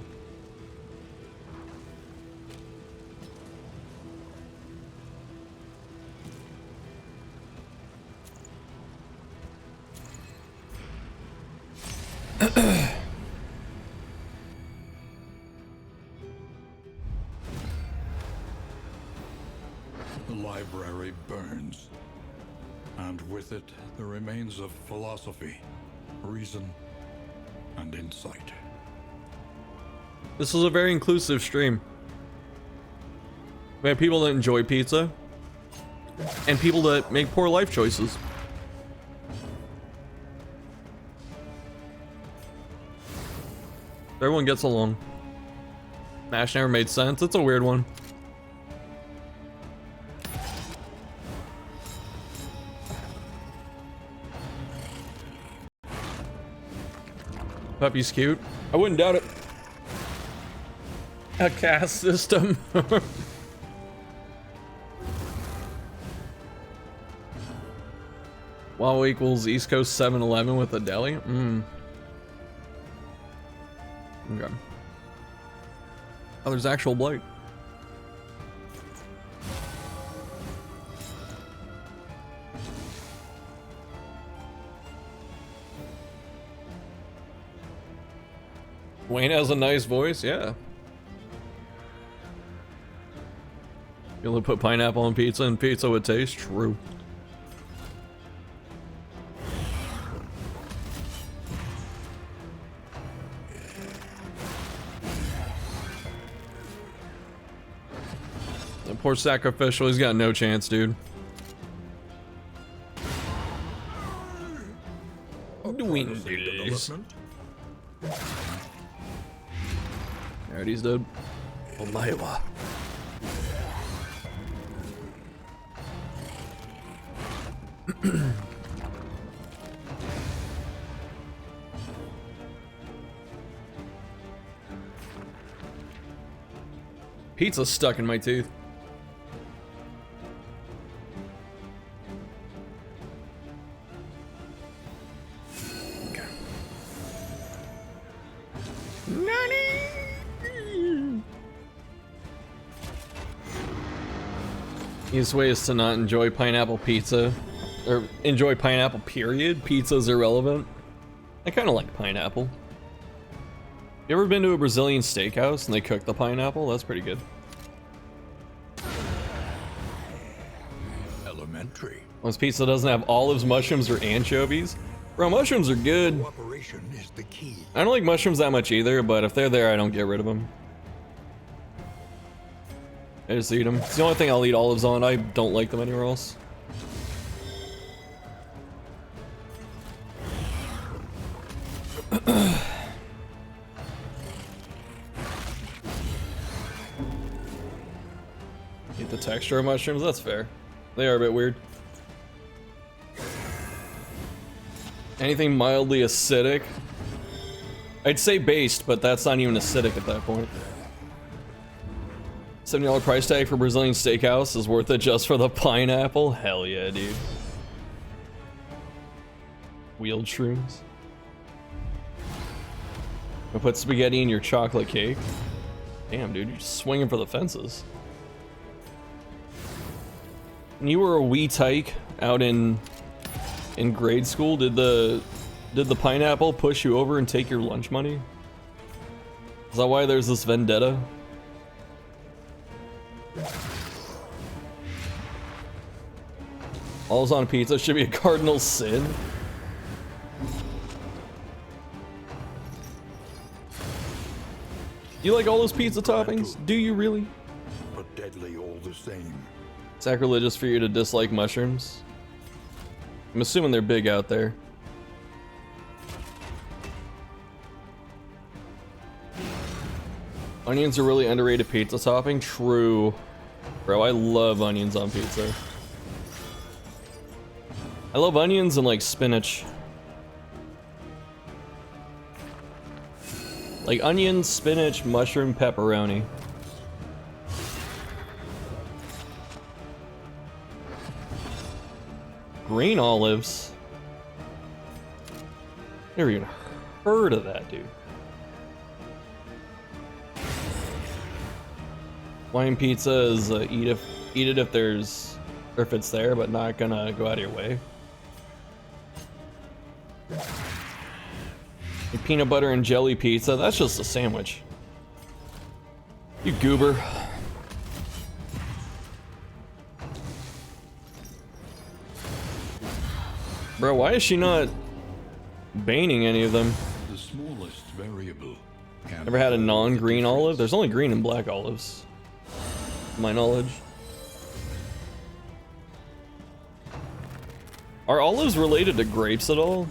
The library burns, and with it the remains of philosophy, reason, and insight. This is a very inclusive stream. We have people that enjoy pizza and people that make poor life choices. Everyone gets along. Mash never made sense. It's a weird one. Puppy's cute. I wouldn't doubt it. A caste system. WoW equals East Coast 7-Eleven with a deli? Okay. Oh, there's actual blight. Wayne has a nice voice, yeah. You only put pineapple on pizza and pizza would taste? True. That poor sacrificial, he's got no chance, dude. Doing this. Alright, he's dead. Omaewa. Pizza's stuck in my tooth. Okay. Easiest way is to not enjoy pineapple pizza. Or enjoy pineapple, period. Pizza's irrelevant. I kind of like pineapple. You ever been to a Brazilian steakhouse and they cook the pineapple? That's pretty good. Elementary. Once pizza doesn't have olives, mushrooms, or anchovies. Bro, mushrooms are good. Cooperation is the key. I don't like mushrooms that much either, but if they're there, I don't get rid of them. I just eat them. It's the only thing I'll eat olives on. I don't like them anywhere else. Eat the texture of mushrooms, that's fair. They are a bit weird. Anything mildly acidic? I'd say based, but that's not even acidic at that point. $70 price tag for Brazilian steakhouse is worth it just for the pineapple? Hell yeah, dude. Wheeled shrooms. I put spaghetti in your chocolate cake. Damn, dude, you're just swinging for the fences. When you were a wee tyke out in grade school, did the pineapple push you over and take your lunch money? Is that why there's this vendetta? Olives on pizza should be a cardinal sin. You like all those pizza toppings? Do you really? But deadly all the same. Sacrilegious for you to dislike mushrooms. I'm assuming they're big out there. Onions are really underrated pizza topping. True. Bro, I love onions on pizza. I love onions and like spinach. Like onions, spinach, mushroom, pepperoni. Green olives. Never even heard of that, dude. Hawaiian pizza is eat it if there's, or if it's there, but not gonna go out of your way. A peanut butter and jelly pizza, that's just a sandwich. You goober. Bro, why is she not baning any of them? The smallest variable can Never had a hold the non-green olive? difference. There's only green and black olives, to my knowledge. Are olives related to grapes at all?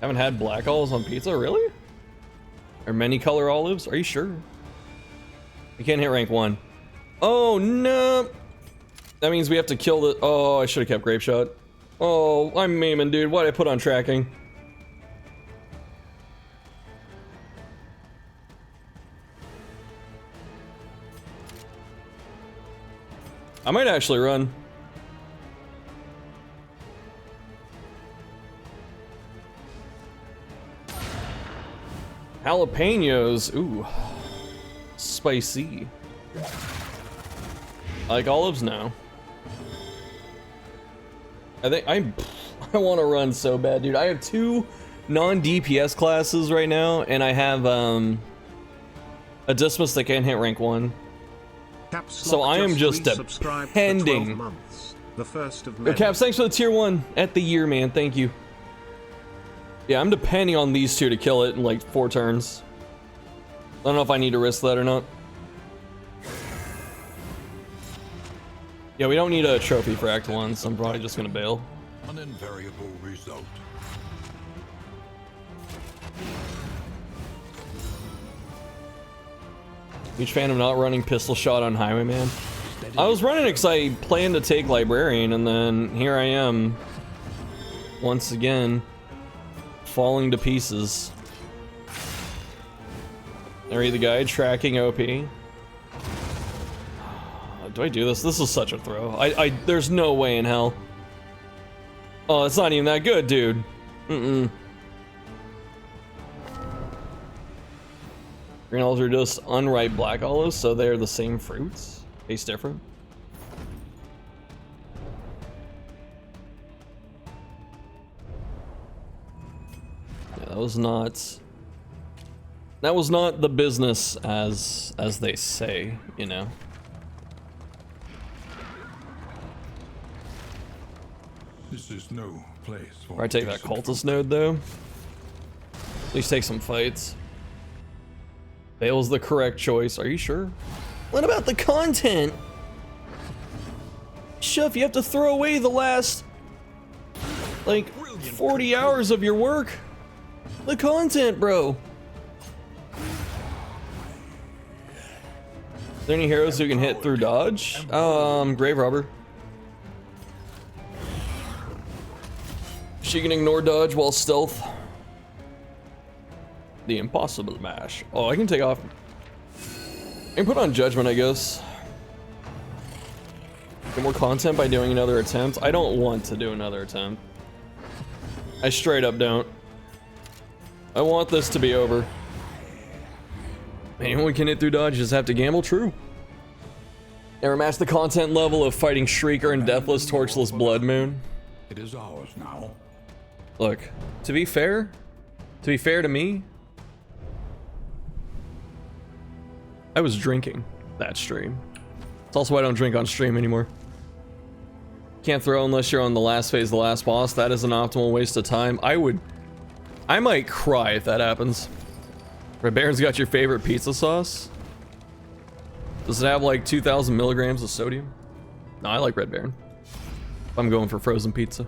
Haven't had black olives on pizza, really? Or many color olives? Are you sure? You can't hit rank 1. Oh no! That means we have to kill the. Oh, I should have kept grape shot. Oh, I'm memeing, dude. Why'd I put on tracking? I might actually run. Jalapenos. Ooh. Spicy. I like olives now. I think I want to run so bad, dude. I have 2 non-DPS classes right now, and I have a Dismas that can't hit rank 1. So I am just depending. The first of Yo, Caps, thanks for the tier 1 at the year, man. Thank you. Yeah, I'm depending on these 2 to kill it in like 4 turns. I don't know if I need to risk that or not. Yeah, we don't need a trophy for Act 1, so I'm probably just gonna bail. An invariable result. Huge fan of not running pistol shot on Highwayman. I was running it because I planned to take Librarian, and then here I am, once again, falling to pieces. I read the guide, tracking OP. Do I do this? This is such a throw. There's no way in hell. Oh, it's not even that good, dude. Green olives are just unripe black olives, so they're the same fruits. Taste different. Yeah, that was not the business as they say, you know. This is no place for. I take that cultist node though. At least take some fights. Bail's the correct choice. Are you sure? What about the content? Shuff, you have to throw away the last like 40 hours of your work. The content, bro. Are there any heroes who can hit through dodge? Grave Robber. She can ignore dodge while stealth. The impossible mash. Oh, I can take off. I can put on judgment, I guess. Get more content by doing another attempt. I don't want to do another attempt. I straight up don't. I want this to be over. Anyone can hit through dodge, just have to gamble, true. Never match the content level of fighting Shrieker and Deathless Torchless Blood Moon. It is ours now. Look, to be fair to me, I was drinking that stream. It's also why I don't drink on stream anymore. Can't throw unless you're on the last phase, the last boss. That is an optimal waste of time. I might cry if that happens. Red Baron's got your favorite pizza sauce? Does it have like 2,000 milligrams of sodium? No, I like Red Baron. I'm going for frozen pizza.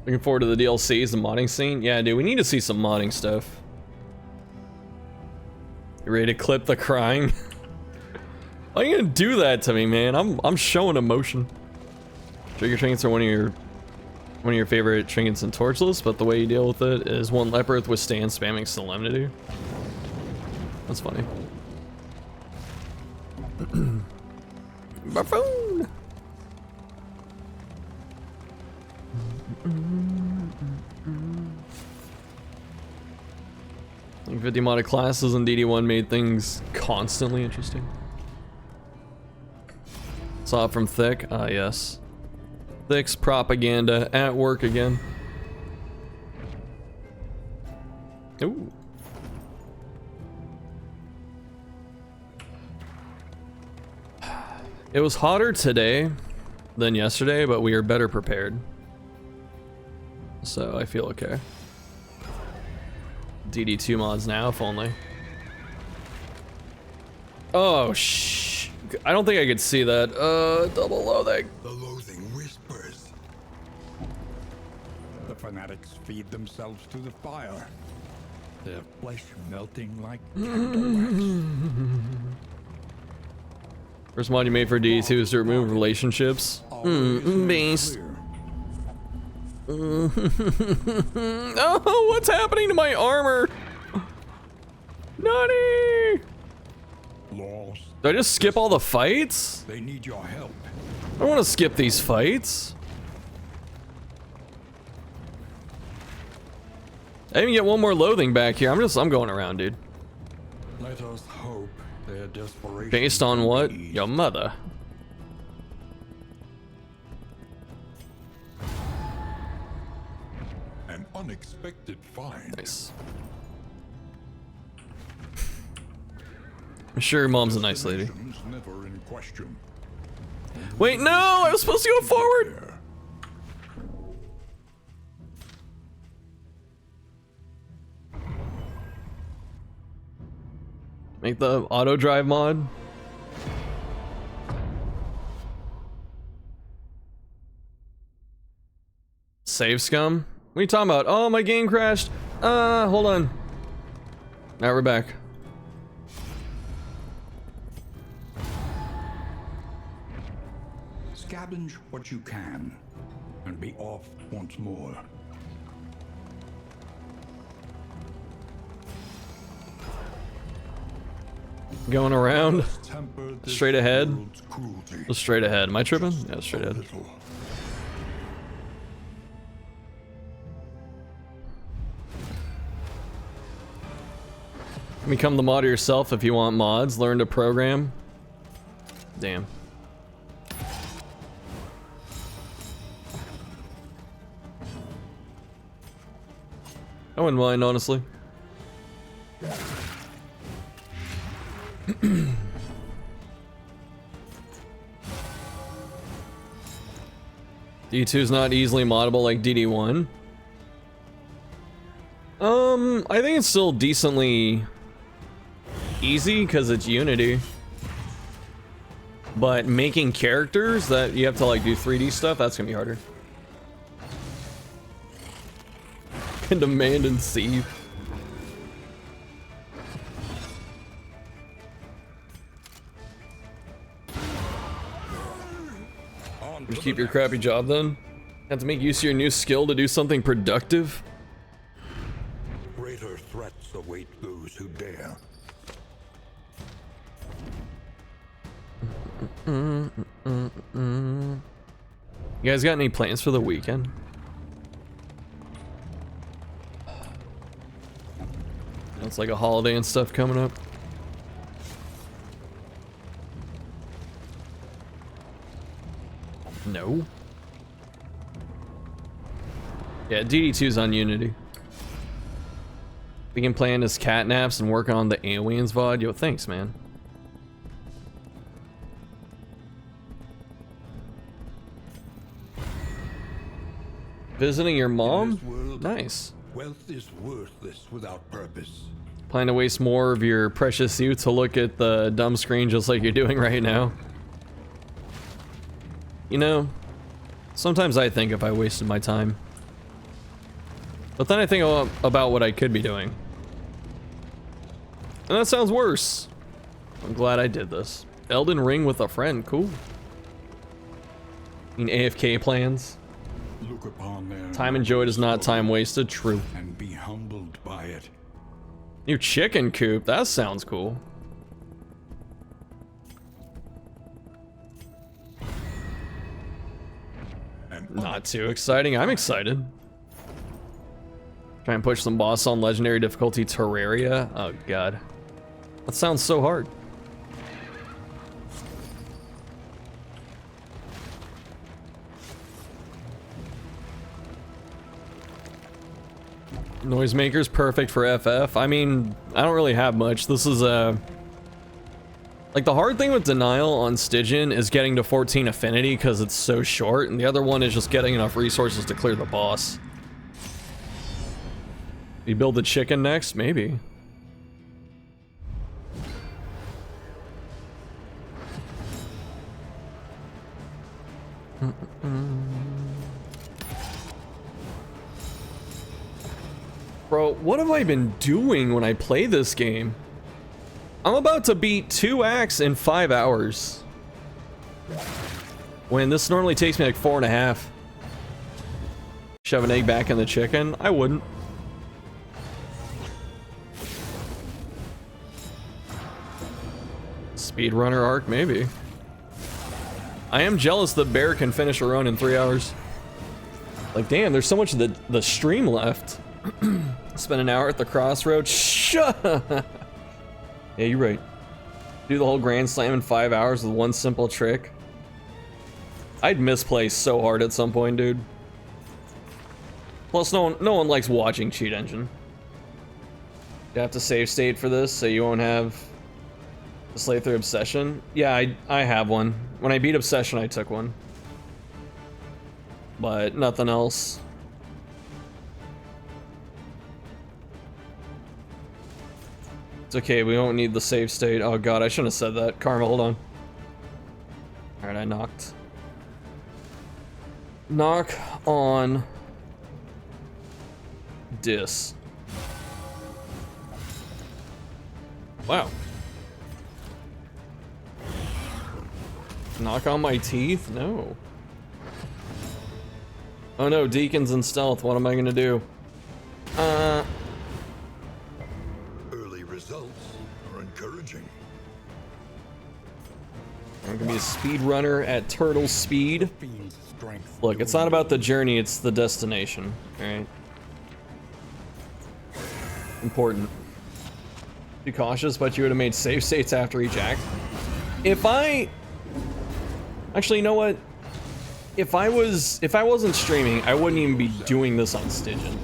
Looking forward to the DLCs and modding scene. Yeah, dude, we need to see some modding stuff. You ready to clip the crying? Why are you gonna do that to me, man? I'm showing emotion. Trigger trinkets are one of your favorite trinkets in Torchless, but the way you deal with it is one leper withstand spamming Solemnity. That's funny. Buffoon! I think 50 modded classes in DD1 made things constantly interesting. Saw it from Thick? Ah, yes. Thick's propaganda at work again. Ooh. It was hotter today than yesterday, but we are better prepared. So I feel okay. DD2 mods now, if only. Oh, shh. I don't think I could see that. Double loathing. The loathing whispers. The fanatics feed themselves to the fire. Their flesh melting like candle wax. First mod you made for DD2 is to remove relationships. Beast. Oh, what's happening to my armor? Nutty! Lost. Do I just skip all the fights? They need your help. I don't want to skip these fights. I even get one more loathing back here. I'm going around, dude. Let us hope their desperation. Based on what? Your mother. An unexpected find. Nice. I'm sure mom's a nice lady. Never in question. Wait, no! I was supposed to go forward! Make the auto drive mod. Save scum? What are you talking about? Oh, my game crashed. Hold on. Now we're back. Scavenge what you can and be off once more. Going around. Temper this Straight ahead. world's cruelty. Just straight ahead. Am I tripping? Yeah, straight A ahead. little. Become the modder yourself if you want mods. Learn to program. Damn. I wouldn't mind, honestly. D2 is not easily moddable like DD1. I think it's still decently easy because it's Unity. But making characters that you have to like do 3D stuff, that's gonna be harder. And demand and see. Just keep your crappy job then. Have to make use of your new skill to do something productive. Greater threats await those who dare. You guys got any plans for the weekend? It's like a holiday and stuff coming up. No. Yeah, DD2's on Unity. We can plan as catnaps and work on the aliens VOD. Yo, thanks, man. Visiting your mom? In this world, Nice. wealth is worthless without purpose. Plan to waste more of your precious youth to look at the dumb screen just like you're doing right now. You know, sometimes I think if I wasted my time. But then I think about what I could be doing. And that sounds worse. I'm glad I did this. Elden Ring with a friend, cool. I mean, AFK plans. Look upon their Time enjoyed is not time wasted, true. and be humbled by it. New chicken coop, that sounds cool. And Not too exciting, I'm excited. Try and push some boss on legendary difficulty Terraria. Oh god. That sounds so hard. Noisemaker's perfect for FF. I mean, I don't really have much. This is a Like, the hard thing with Denial on Stygian is getting to 14 affinity because it's so short, and the other one is just getting enough resources to clear the boss. You build the chicken next? Maybe. Bro, what have I been doing when I play this game? I'm about to beat 2 acts in 5 hours. When this normally takes me like 4.5. Shove an egg back in the chicken? I wouldn't. Speedrunner arc, maybe. I am jealous that Bear can finish a run in 3 hours. Like, damn, there's so much of the stream left. Spend an hour at the crossroads. Shut. Yeah, you're right. Do the whole Grand Slam in 5 hours with one simple trick. I'd misplay so hard at some point, dude. Plus, no one likes watching Cheat Engine. You have to save state for this, so you won't have the slave through Obsession. Yeah, I have one. When I beat Obsession, I took one. But nothing else. It's okay, we won't need the save state. Oh god, I shouldn't have said that. Karma, hold on. Alright, I knocked. Knock on dis. Wow. Knock on my teeth? No. Oh no, Deacons and Stealth, what am I gonna do? Early results are encouraging. I'm gonna be a speedrunner at turtle speed. Look, it's not about the journey, it's the destination, alright? Important. Be cautious, but you would have made save states after each act. If I... Actually, you know what? If I wasn't streaming, I wouldn't even be doing this on Stygian.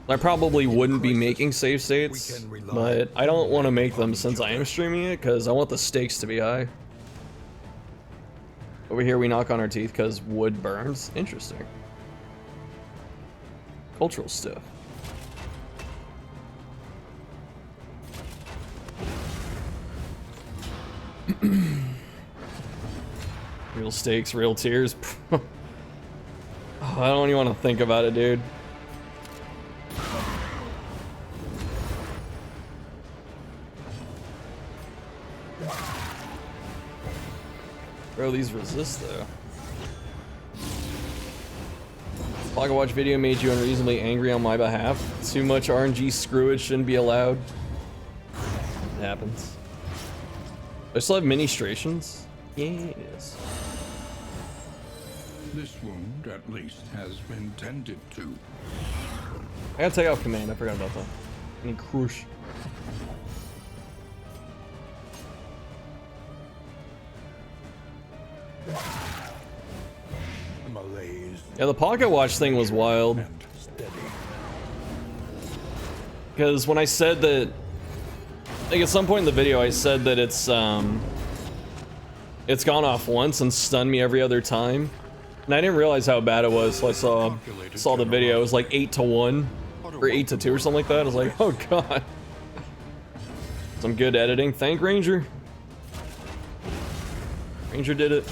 I probably wouldn't be making save states, but I don't want to make them since I am streaming it, because I want the stakes to be high. Over here we knock on our teeth because wood burns. Interesting. Cultural stuff. Real stakes, real tears. Oh, I don't even want to think about it, dude. Bro, these resist though. Pocket Watch video made you unreasonably angry on my behalf. Too much RNG screwage shouldn't be allowed. It happens. I still have ministrations? Yes. This wound, at least, has been tended to. I gotta take off command, I forgot about that. I need crush. Malaise. Yeah, the Pocket Watch thing was wild. And steady. Because when I said that, like at some point in the video I said that it's gone off once and stunned me every other time. And I didn't realize how bad it was, so I saw the video. It was like 8-1 or 8-2 or something like that. I was like, oh god. Some good editing. Thank Ranger. Ranger did it.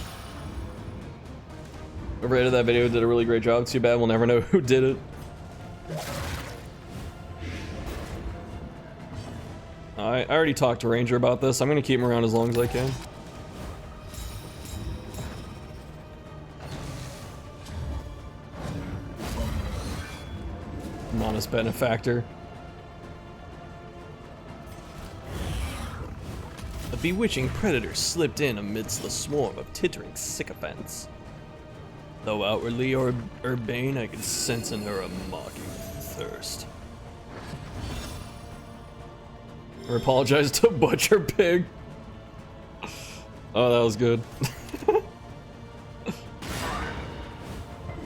Whoever edited that video did a really great job. Too bad we'll never know who did it. I already talked to Ranger about this. I'm gonna keep him around as long as I can. Honest benefactor. A bewitching predator slipped in amidst the swarm of tittering sycophants. Though outwardly urbane, I could sense in her a mocking thirst. Or apologize to Butcher Pig. Oh, that was good.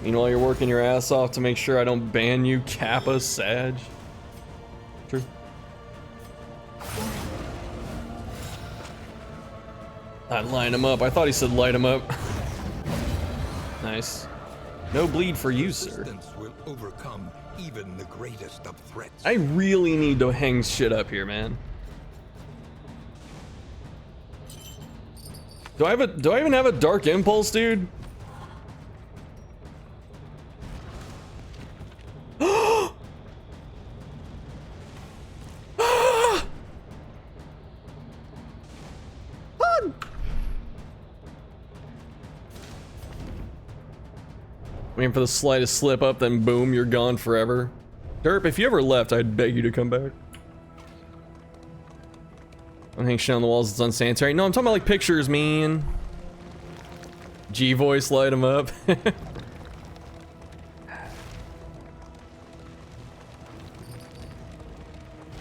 Meanwhile, you're working your ass off to make sure I don't ban you, Kappa Sag. True. I line him up. I thought he said light him up. Nice. No bleed for you, sir. Will overcome even the greatest of threats. I really need to hang shit up here, man. Do I even have a dark impulse, dude? Waiting for the slightest slip up, then boom, you're gone forever. Derp, if you ever left, I'd beg you to come back. I'm hanging shit on the walls, it's unsanitary. No, I'm talking about like pictures, man. G-voice, light him up.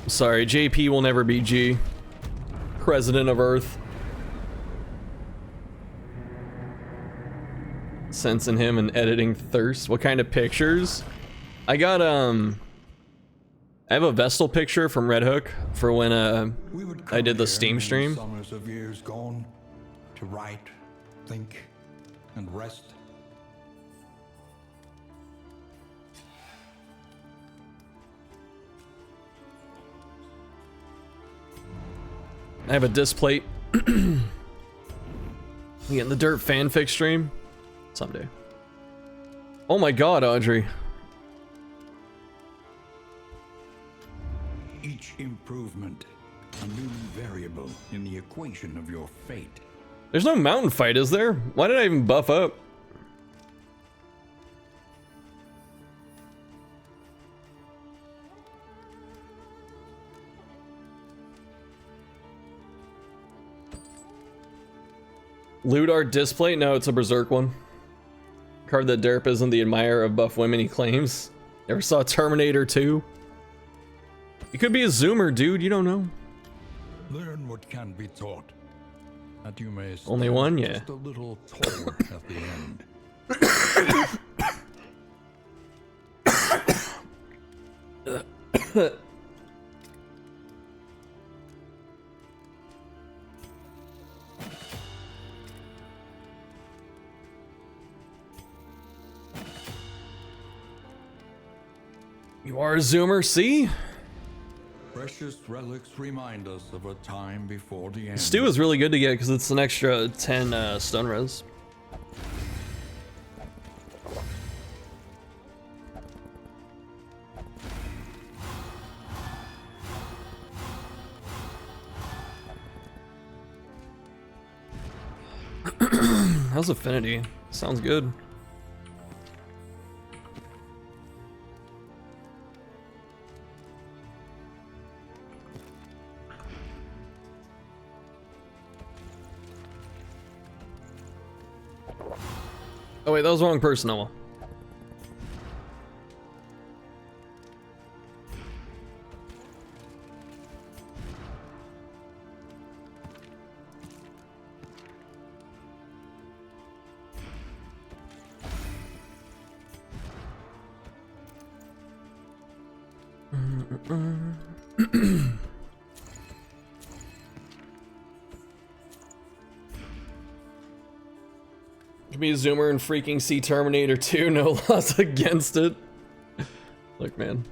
Sorry, JP will never be G. President of Earth. Sensing him and editing thirst. What kind of pictures? I got I have a Vestal picture from Red Hook for when I did the Steam stream. Summers of years gone to write, think, and rest. I have a disc plate. We getting the Dirt fanfic stream someday. Oh my god, Audrey. Each improvement, a new variable in the equation of your fate. There's no mountain fight, is there? Why did I even buff up? Loot art display? No, it's a Berserk one. Card that Derp isn't the admirer of buff women he claims. Never saw Terminator 2? You could be a zoomer, dude, you don't know. Learn what can be taught, that you may Only one, yeah. just a little taller at the end. You are a zoomer, see? Precious relics remind us of a time before the end. Stew is really good to get because it's an extra 10 stun res. How's Affinity? Sounds good. Oh wait, that was the wrong person, Noah. Be a zoomer and freaking see Terminator 2, no laws against it. Look, man.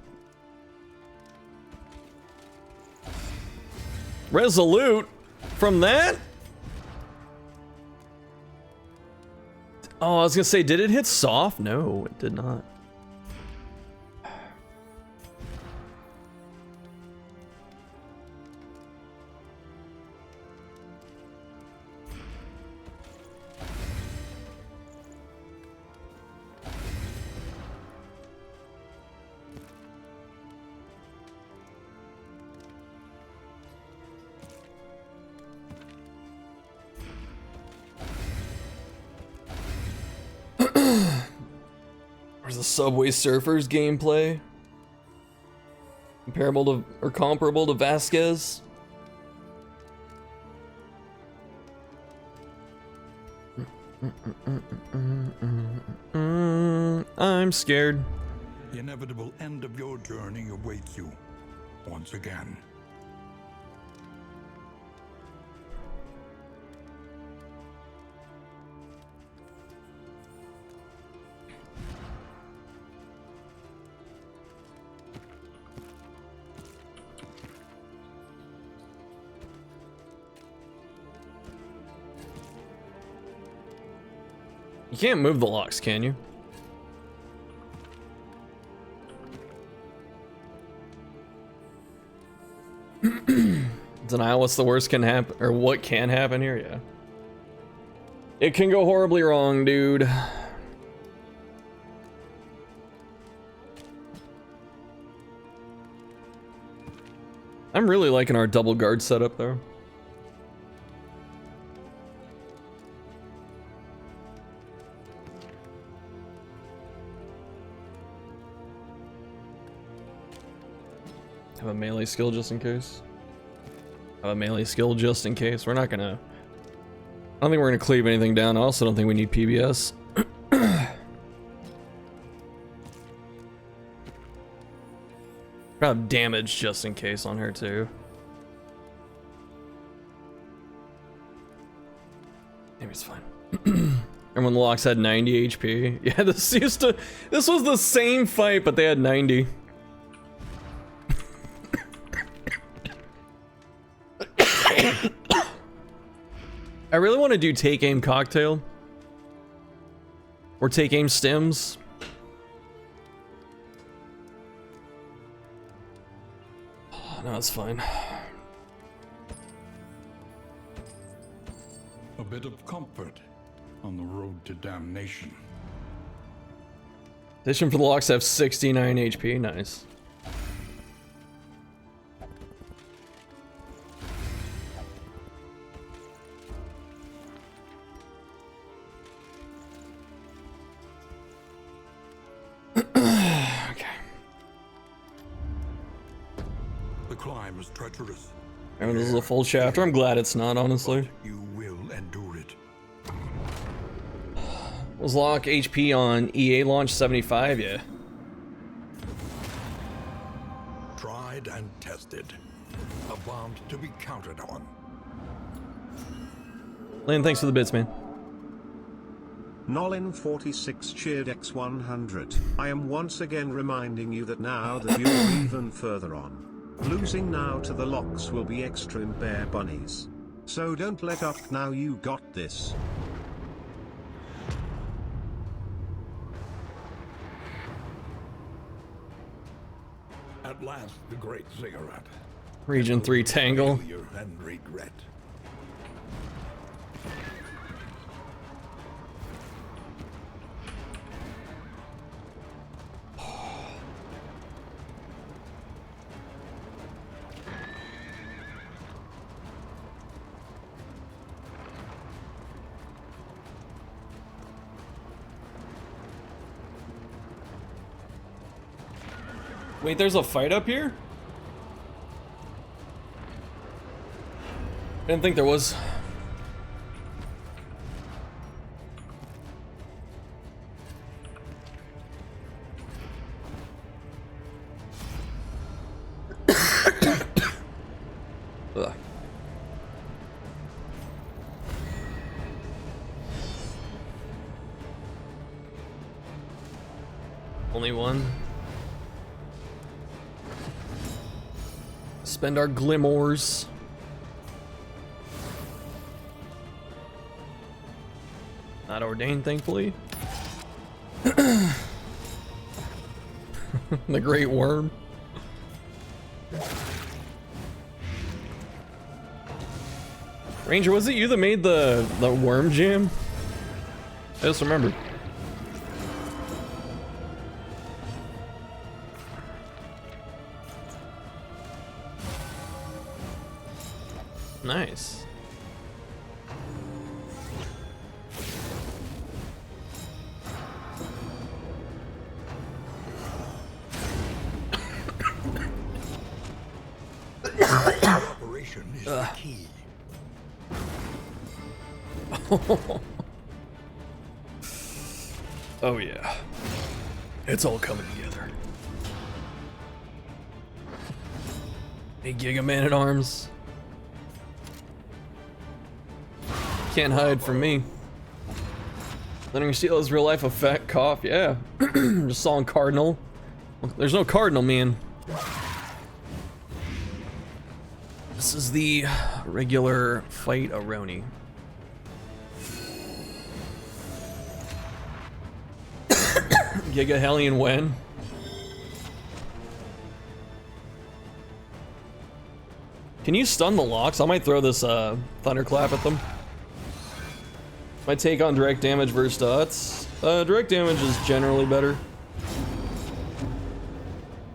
Resolute from that? Oh, I was gonna say, did it hit soft? No, it did not. Where's the Subway Surfers gameplay? Comparable to Vasquez? I'm scared. The inevitable end of your journey awaits you once again. You can't move the locks, can you? Denial, what's the worst can happen, or what can happen here? Yeah. It can go horribly wrong, dude. I'm really liking our double guard setup there. Have a melee skill just in case. Have a melee skill just in case. We're not gonna... I don't think we're gonna cleave anything down. I also don't think we need PBS. Have damage just in case on her too. Maybe it's fine. And when the locks had 90 HP. Yeah, this was the same fight, but they had 90. I really want to do take aim cocktail. Or take aim stims. No, it's fine. A bit of comfort on the road to damnation. Addition for the locks have 69 HP. Nice. Climb is treacherous. And this is a full chapter. I'm glad it's not, honestly. You will endure it. Was lock HP on EA launch 75? Yeah. Tried and tested. A bond to be counted on. Lane, thanks for the bits, man. Nolin46 cheered X100. I am once again reminding you that now that you're even further on. Losing now to the locks will be extra in Bear Bunnies. So don't let up now, you got this. At last, the great ziggurat. Region 3 Tangle. Failure and regret. Wait, there's a fight up here? I didn't think there was. Ugh. Only one. Spend our glimmers. Not ordained, thankfully. The Great Worm. Ranger, was it you that made the worm jam? I just remembered. Nice. Operation is the key. Oh yeah. It's all coming together. Hey, Giga Man at Arms. Can't hide from me. Learning to steal his real life effect. Cough, yeah. Just saw in Cardinal. There's no Cardinal, man. This is the regular fight Aroni. Giga Hellion when? Can you stun the locks? I might throw this thunderclap at them. My take on direct damage versus dots. Direct damage is generally better.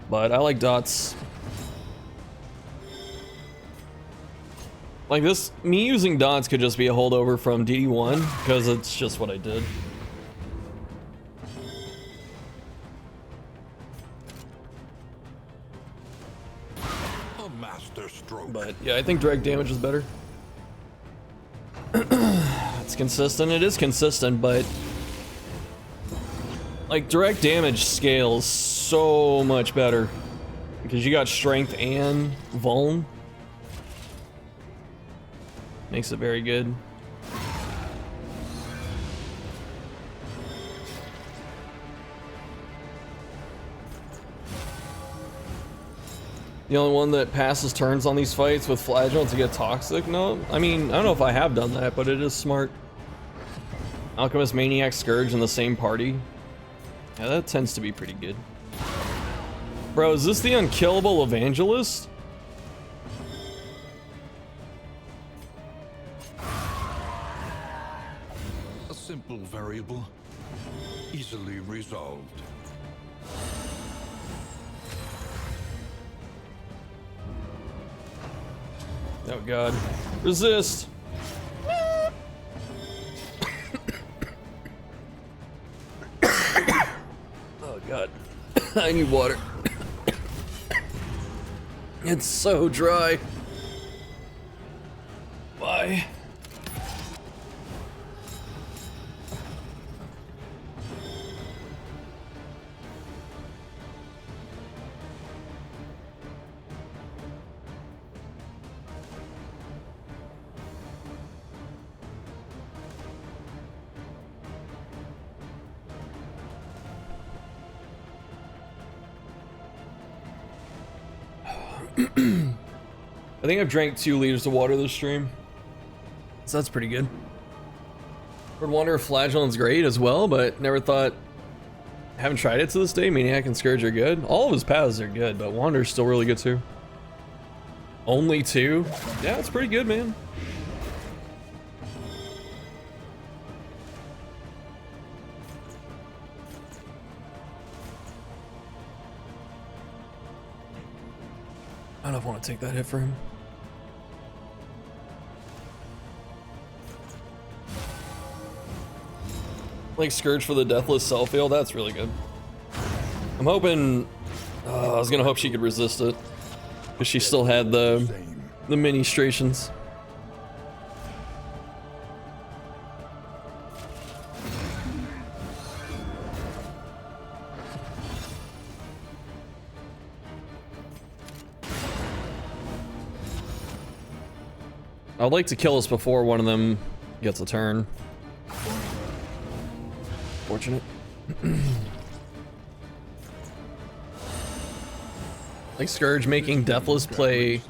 But I like dots. Like this, me using dots could just be a holdover from DD1, because it's just what I did. A master stroke. But yeah, I think direct damage is better. It's consistent, it is consistent, but like direct damage scales so much better because you got strength and vuln. Makes it very good. The only one that passes turns on these fights with Flagell to get toxic? No, I mean, I don't know if I have done that, but it is smart. Alchemist, Maniac, Scourge in the same party. Yeah, that tends to be pretty good. Bro, is this the unkillable Evangelist? A simple variable, easily resolved. Oh god. Resist! Oh god. I need water. It's so dry. Why? I think I've drank 2 liters of water this stream, so that's pretty good. Would wonder if Flagellant's great as well, but never thought. Haven't tried it to this day. Maniac and Scourge are good. All of his paths are good, but Wander's still really good too. Only 2? Yeah, it's pretty good, man. I don't want to take that hit for him. Like Scourge for the Deathless Self-heal, that's really good. I'm hoping... I was gonna hope she could resist it. Because she still had the ministrations. I'd like to kill us before one of them gets a turn. Fortunate. Like Scourge making Deathless play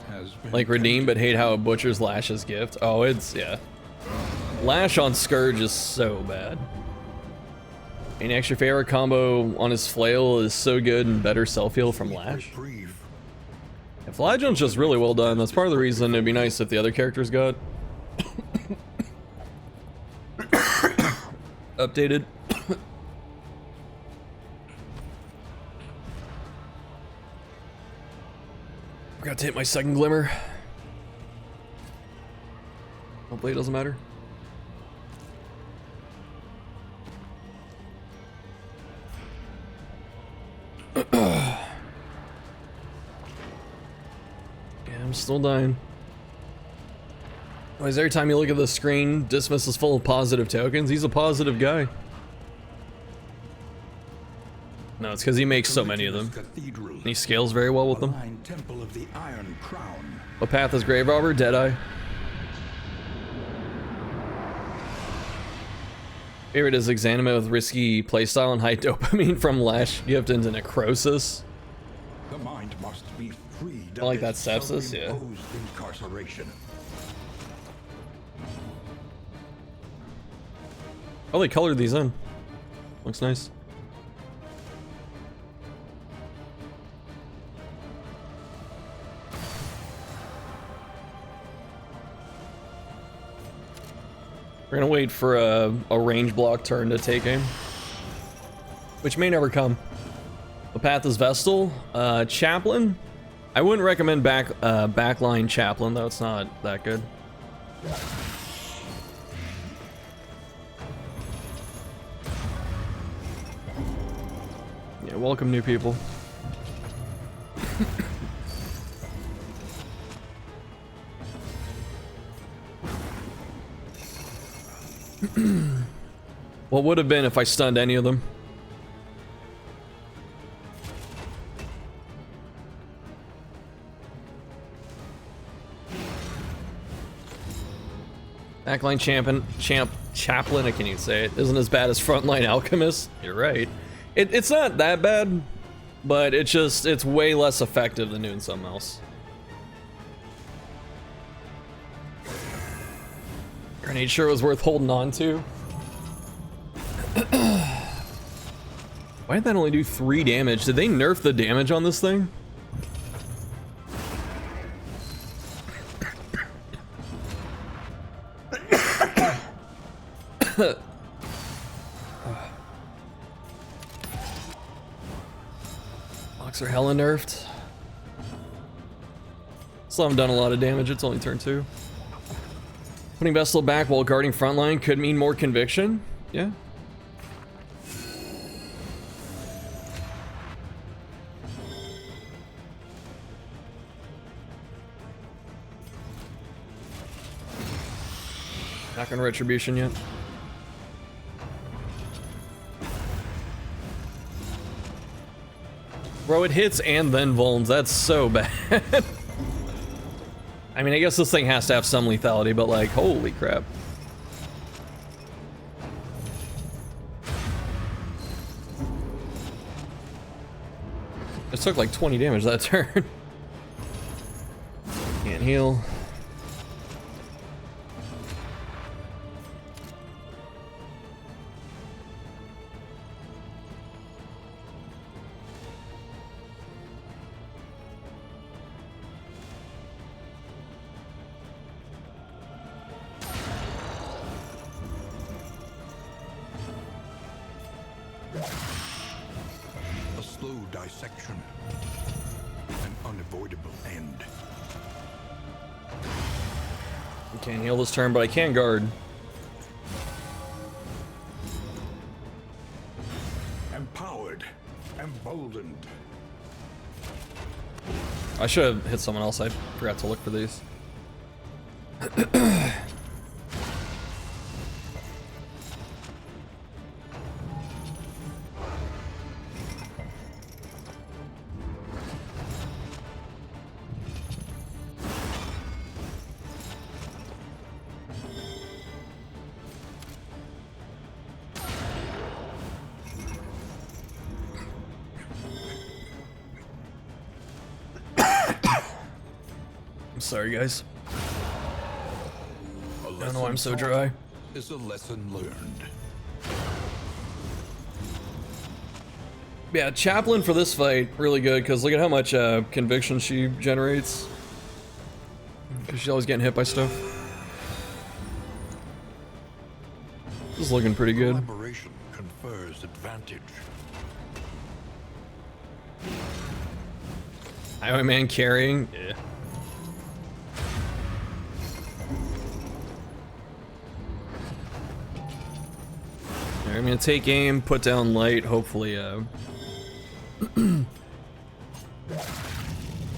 like Redeem, but hate how it butchers Lash's gift. Oh, it's, yeah. Lash on Scourge is so bad. An extra favorite combo on his flail is so good and better self-heal from Lash. Yeah, Flagellant's just really well done. That's part of the reason it'd be nice if the other characters got updated. Forgot to hit my second glimmer. Hopefully it doesn't matter. Yeah, I'm still dying. Why is every time you look at the screen, Dismas is full of positive tokens? He's a positive guy. No, it's because he makes so many of them. And he scales very well with them. What path is Grave Robber? Deadeye. Favorite is Exanimate with risky playstyle and high dopamine from Lash Gift into Necrosis. The mind must be freed. I like that sepsis, yeah. Incarceration. Oh, they colored these in. Looks nice. We're gonna wait for a range block turn to take aim, which may never come. The path is Vestal. Chaplain. I wouldn't recommend backline Chaplain though. It's not that good. Yeah, welcome new people. What would have been if I stunned any of them? Backline Chaplain, I can't even say it, isn't as bad as frontline Alchemist. You're right. It's not that bad, but it's way less effective than doing something else. Grenade sure was worth holding on to. Why did that only do 3 damage? Did they nerf the damage on this thing? Locks are hella nerfed. Still haven't done a lot of damage, it's only turn 2. Putting Vestal back while guarding frontline could mean more conviction. Yeah. Not gonna Retribution yet. Bro, it hits and then vulns. That's so bad. I mean, I guess this thing has to have some lethality, but like, holy crap. It took like 20 damage that turn. Can't heal. A slow dissection. An unavoidable end. I can't heal this turn, but I can guard. Empowered. Emboldened. I should have hit someone else. I forgot to look for these. Sorry, guys. I don't know why I'm so dry. Is a lesson learned. Yeah, Chaplain for this fight, really good, because look at how much conviction she generates. Because she's always getting hit by stuff. This is looking pretty good. Collaboration confers advantage. Highway Man carrying. Yeah. I'm gonna take aim, put down light, hopefully get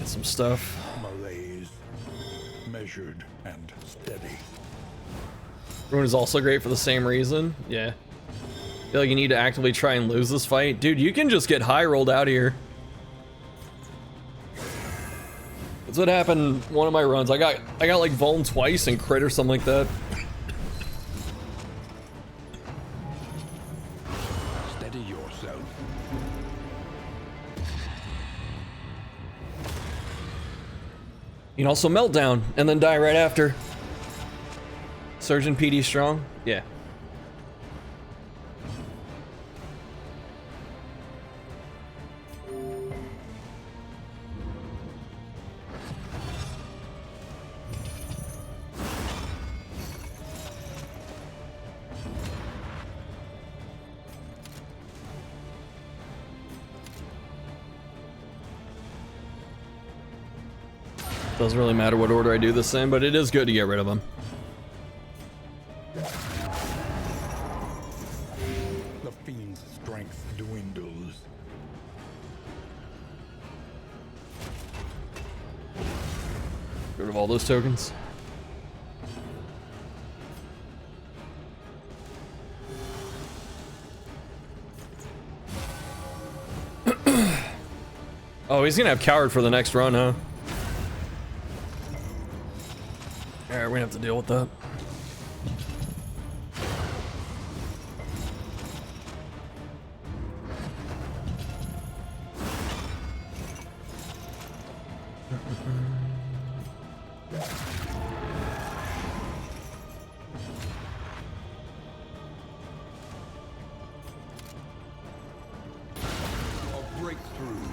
some stuff. Malaise. Measured and steady. Ruin is also great for the same reason. Yeah. I feel like you need to actively try and lose this fight. Dude, you can just get high rolled out here. That's what happened one of my runs. I got like vuln twice and crit or something like that. You can also meltdown and then die right after. Surgeon PD strong? Yeah. Doesn't really matter what order I do this in, but it is good to get rid of them. The fiend's strength dwindles. Get rid of all those tokens. Oh, he's gonna have Coward for the next run, huh? Alright, we're gonna have to deal with that. A breakthrough.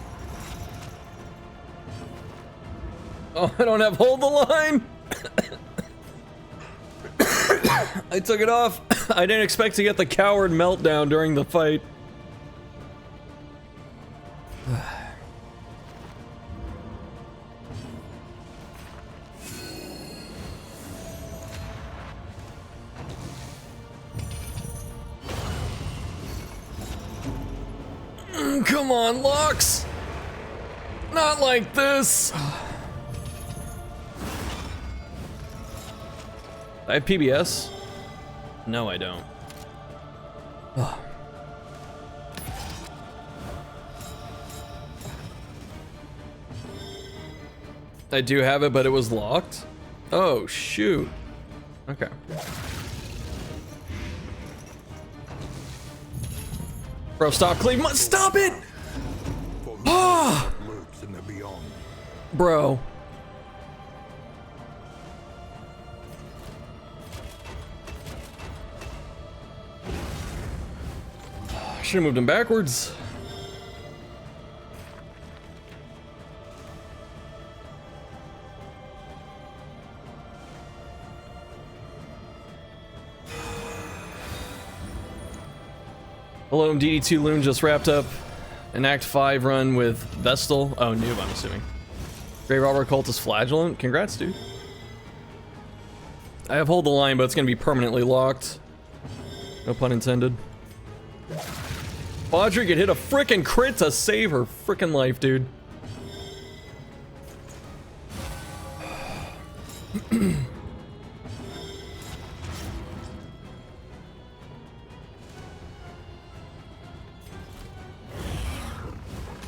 Oh, I don't have hold the line! I took it off. I didn't expect to get the Coward meltdown during the fight. Come on, Lux! Not like this! I have PBS? No, I don't. Ugh. I do have it, but it was locked? Oh, shoot. Okay. Bro, stop cleaving. Stop it! Ah! Lurks in the beyond. Bro. Should have moved him backwards. Hello, DD2 Loon just wrapped up an Act 5 run with Vestal. Oh, noob, I'm assuming. Grey Robber Cultist Flagellant. Congrats, dude. I have hold the line, but it's gonna be permanently locked. No pun intended. Audrey could hit a frickin' crit to save her frickin' life, dude.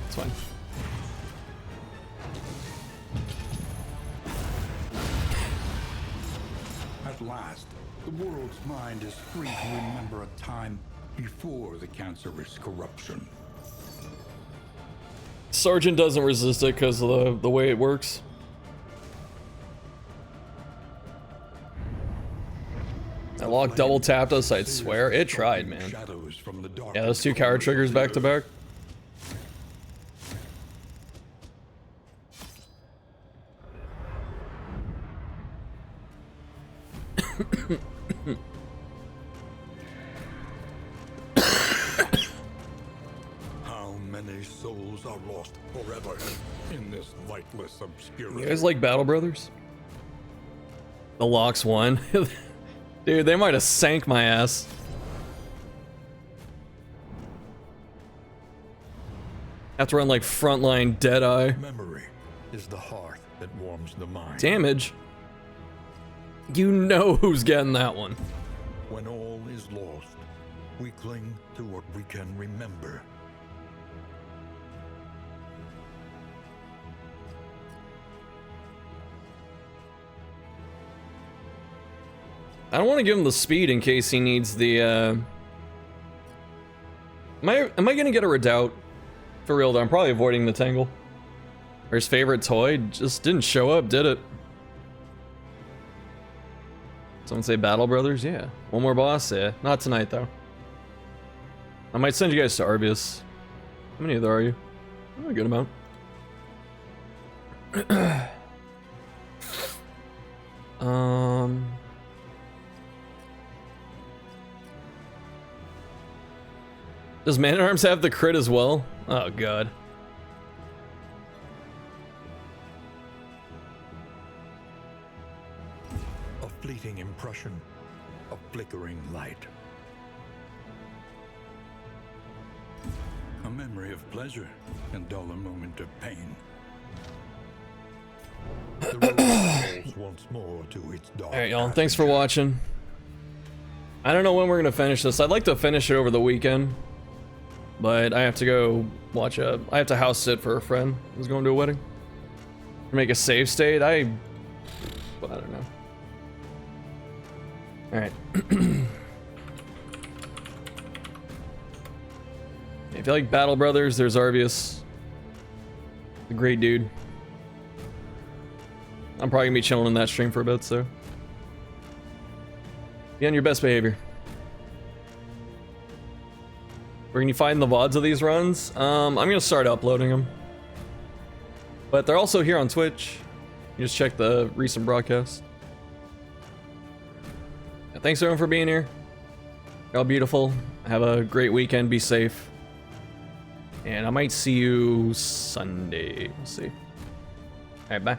It's fine. At last, the world's mind is free to remember a time before the cancerous corruption. Sergeant doesn't resist it because of the way it works. That lock double tapped us, I'd swear. It tried, man. Yeah, those two coward triggers back to back. How many souls are lost forever in this lightless obscurity? You guys like Battle Brothers? The locks won. Dude, they might have sank my ass. Have to run like frontline Deadeye. Memory is the heart that warms the mind. Damage. You know who's getting that one. When all is lost, we cling to what we can remember. I don't want to give him the speed in case he needs the, Am I gonna get a redoubt? For real though, I'm probably avoiding the tangle. Or his favorite toy just didn't show up, did it? Someone say Battle Brothers? Yeah. One more boss? Yeah. Not tonight though. I might send you guys to Arbius. How many of there are you? Oh, a good amount. Does Man-at-Arms have the crit as well? Oh god. fleeting impression of flickering light. A memory of pleasure and dull a moment of pain. The road falls once more to its dark. Alright, y'all. Thanks for watching. I don't know when we're gonna finish this. I'd like to finish it over the weekend, but I have to go watch I have to house sit for a friend who's going to a wedding. Make a save state. I don't know. Alright. If you like Battle Brothers, there's Arvius. A great dude. I'm probably gonna be chilling in that stream for a bit, so be on your best behavior. Where can you find the VODs of these runs? I'm gonna start uploading them. But they're also here on Twitch. You just check the recent broadcast. Yeah, thanks everyone for being here. Y'all beautiful. Have a great weekend. Be safe. And I might see you Sunday. We'll see. Alright, bye.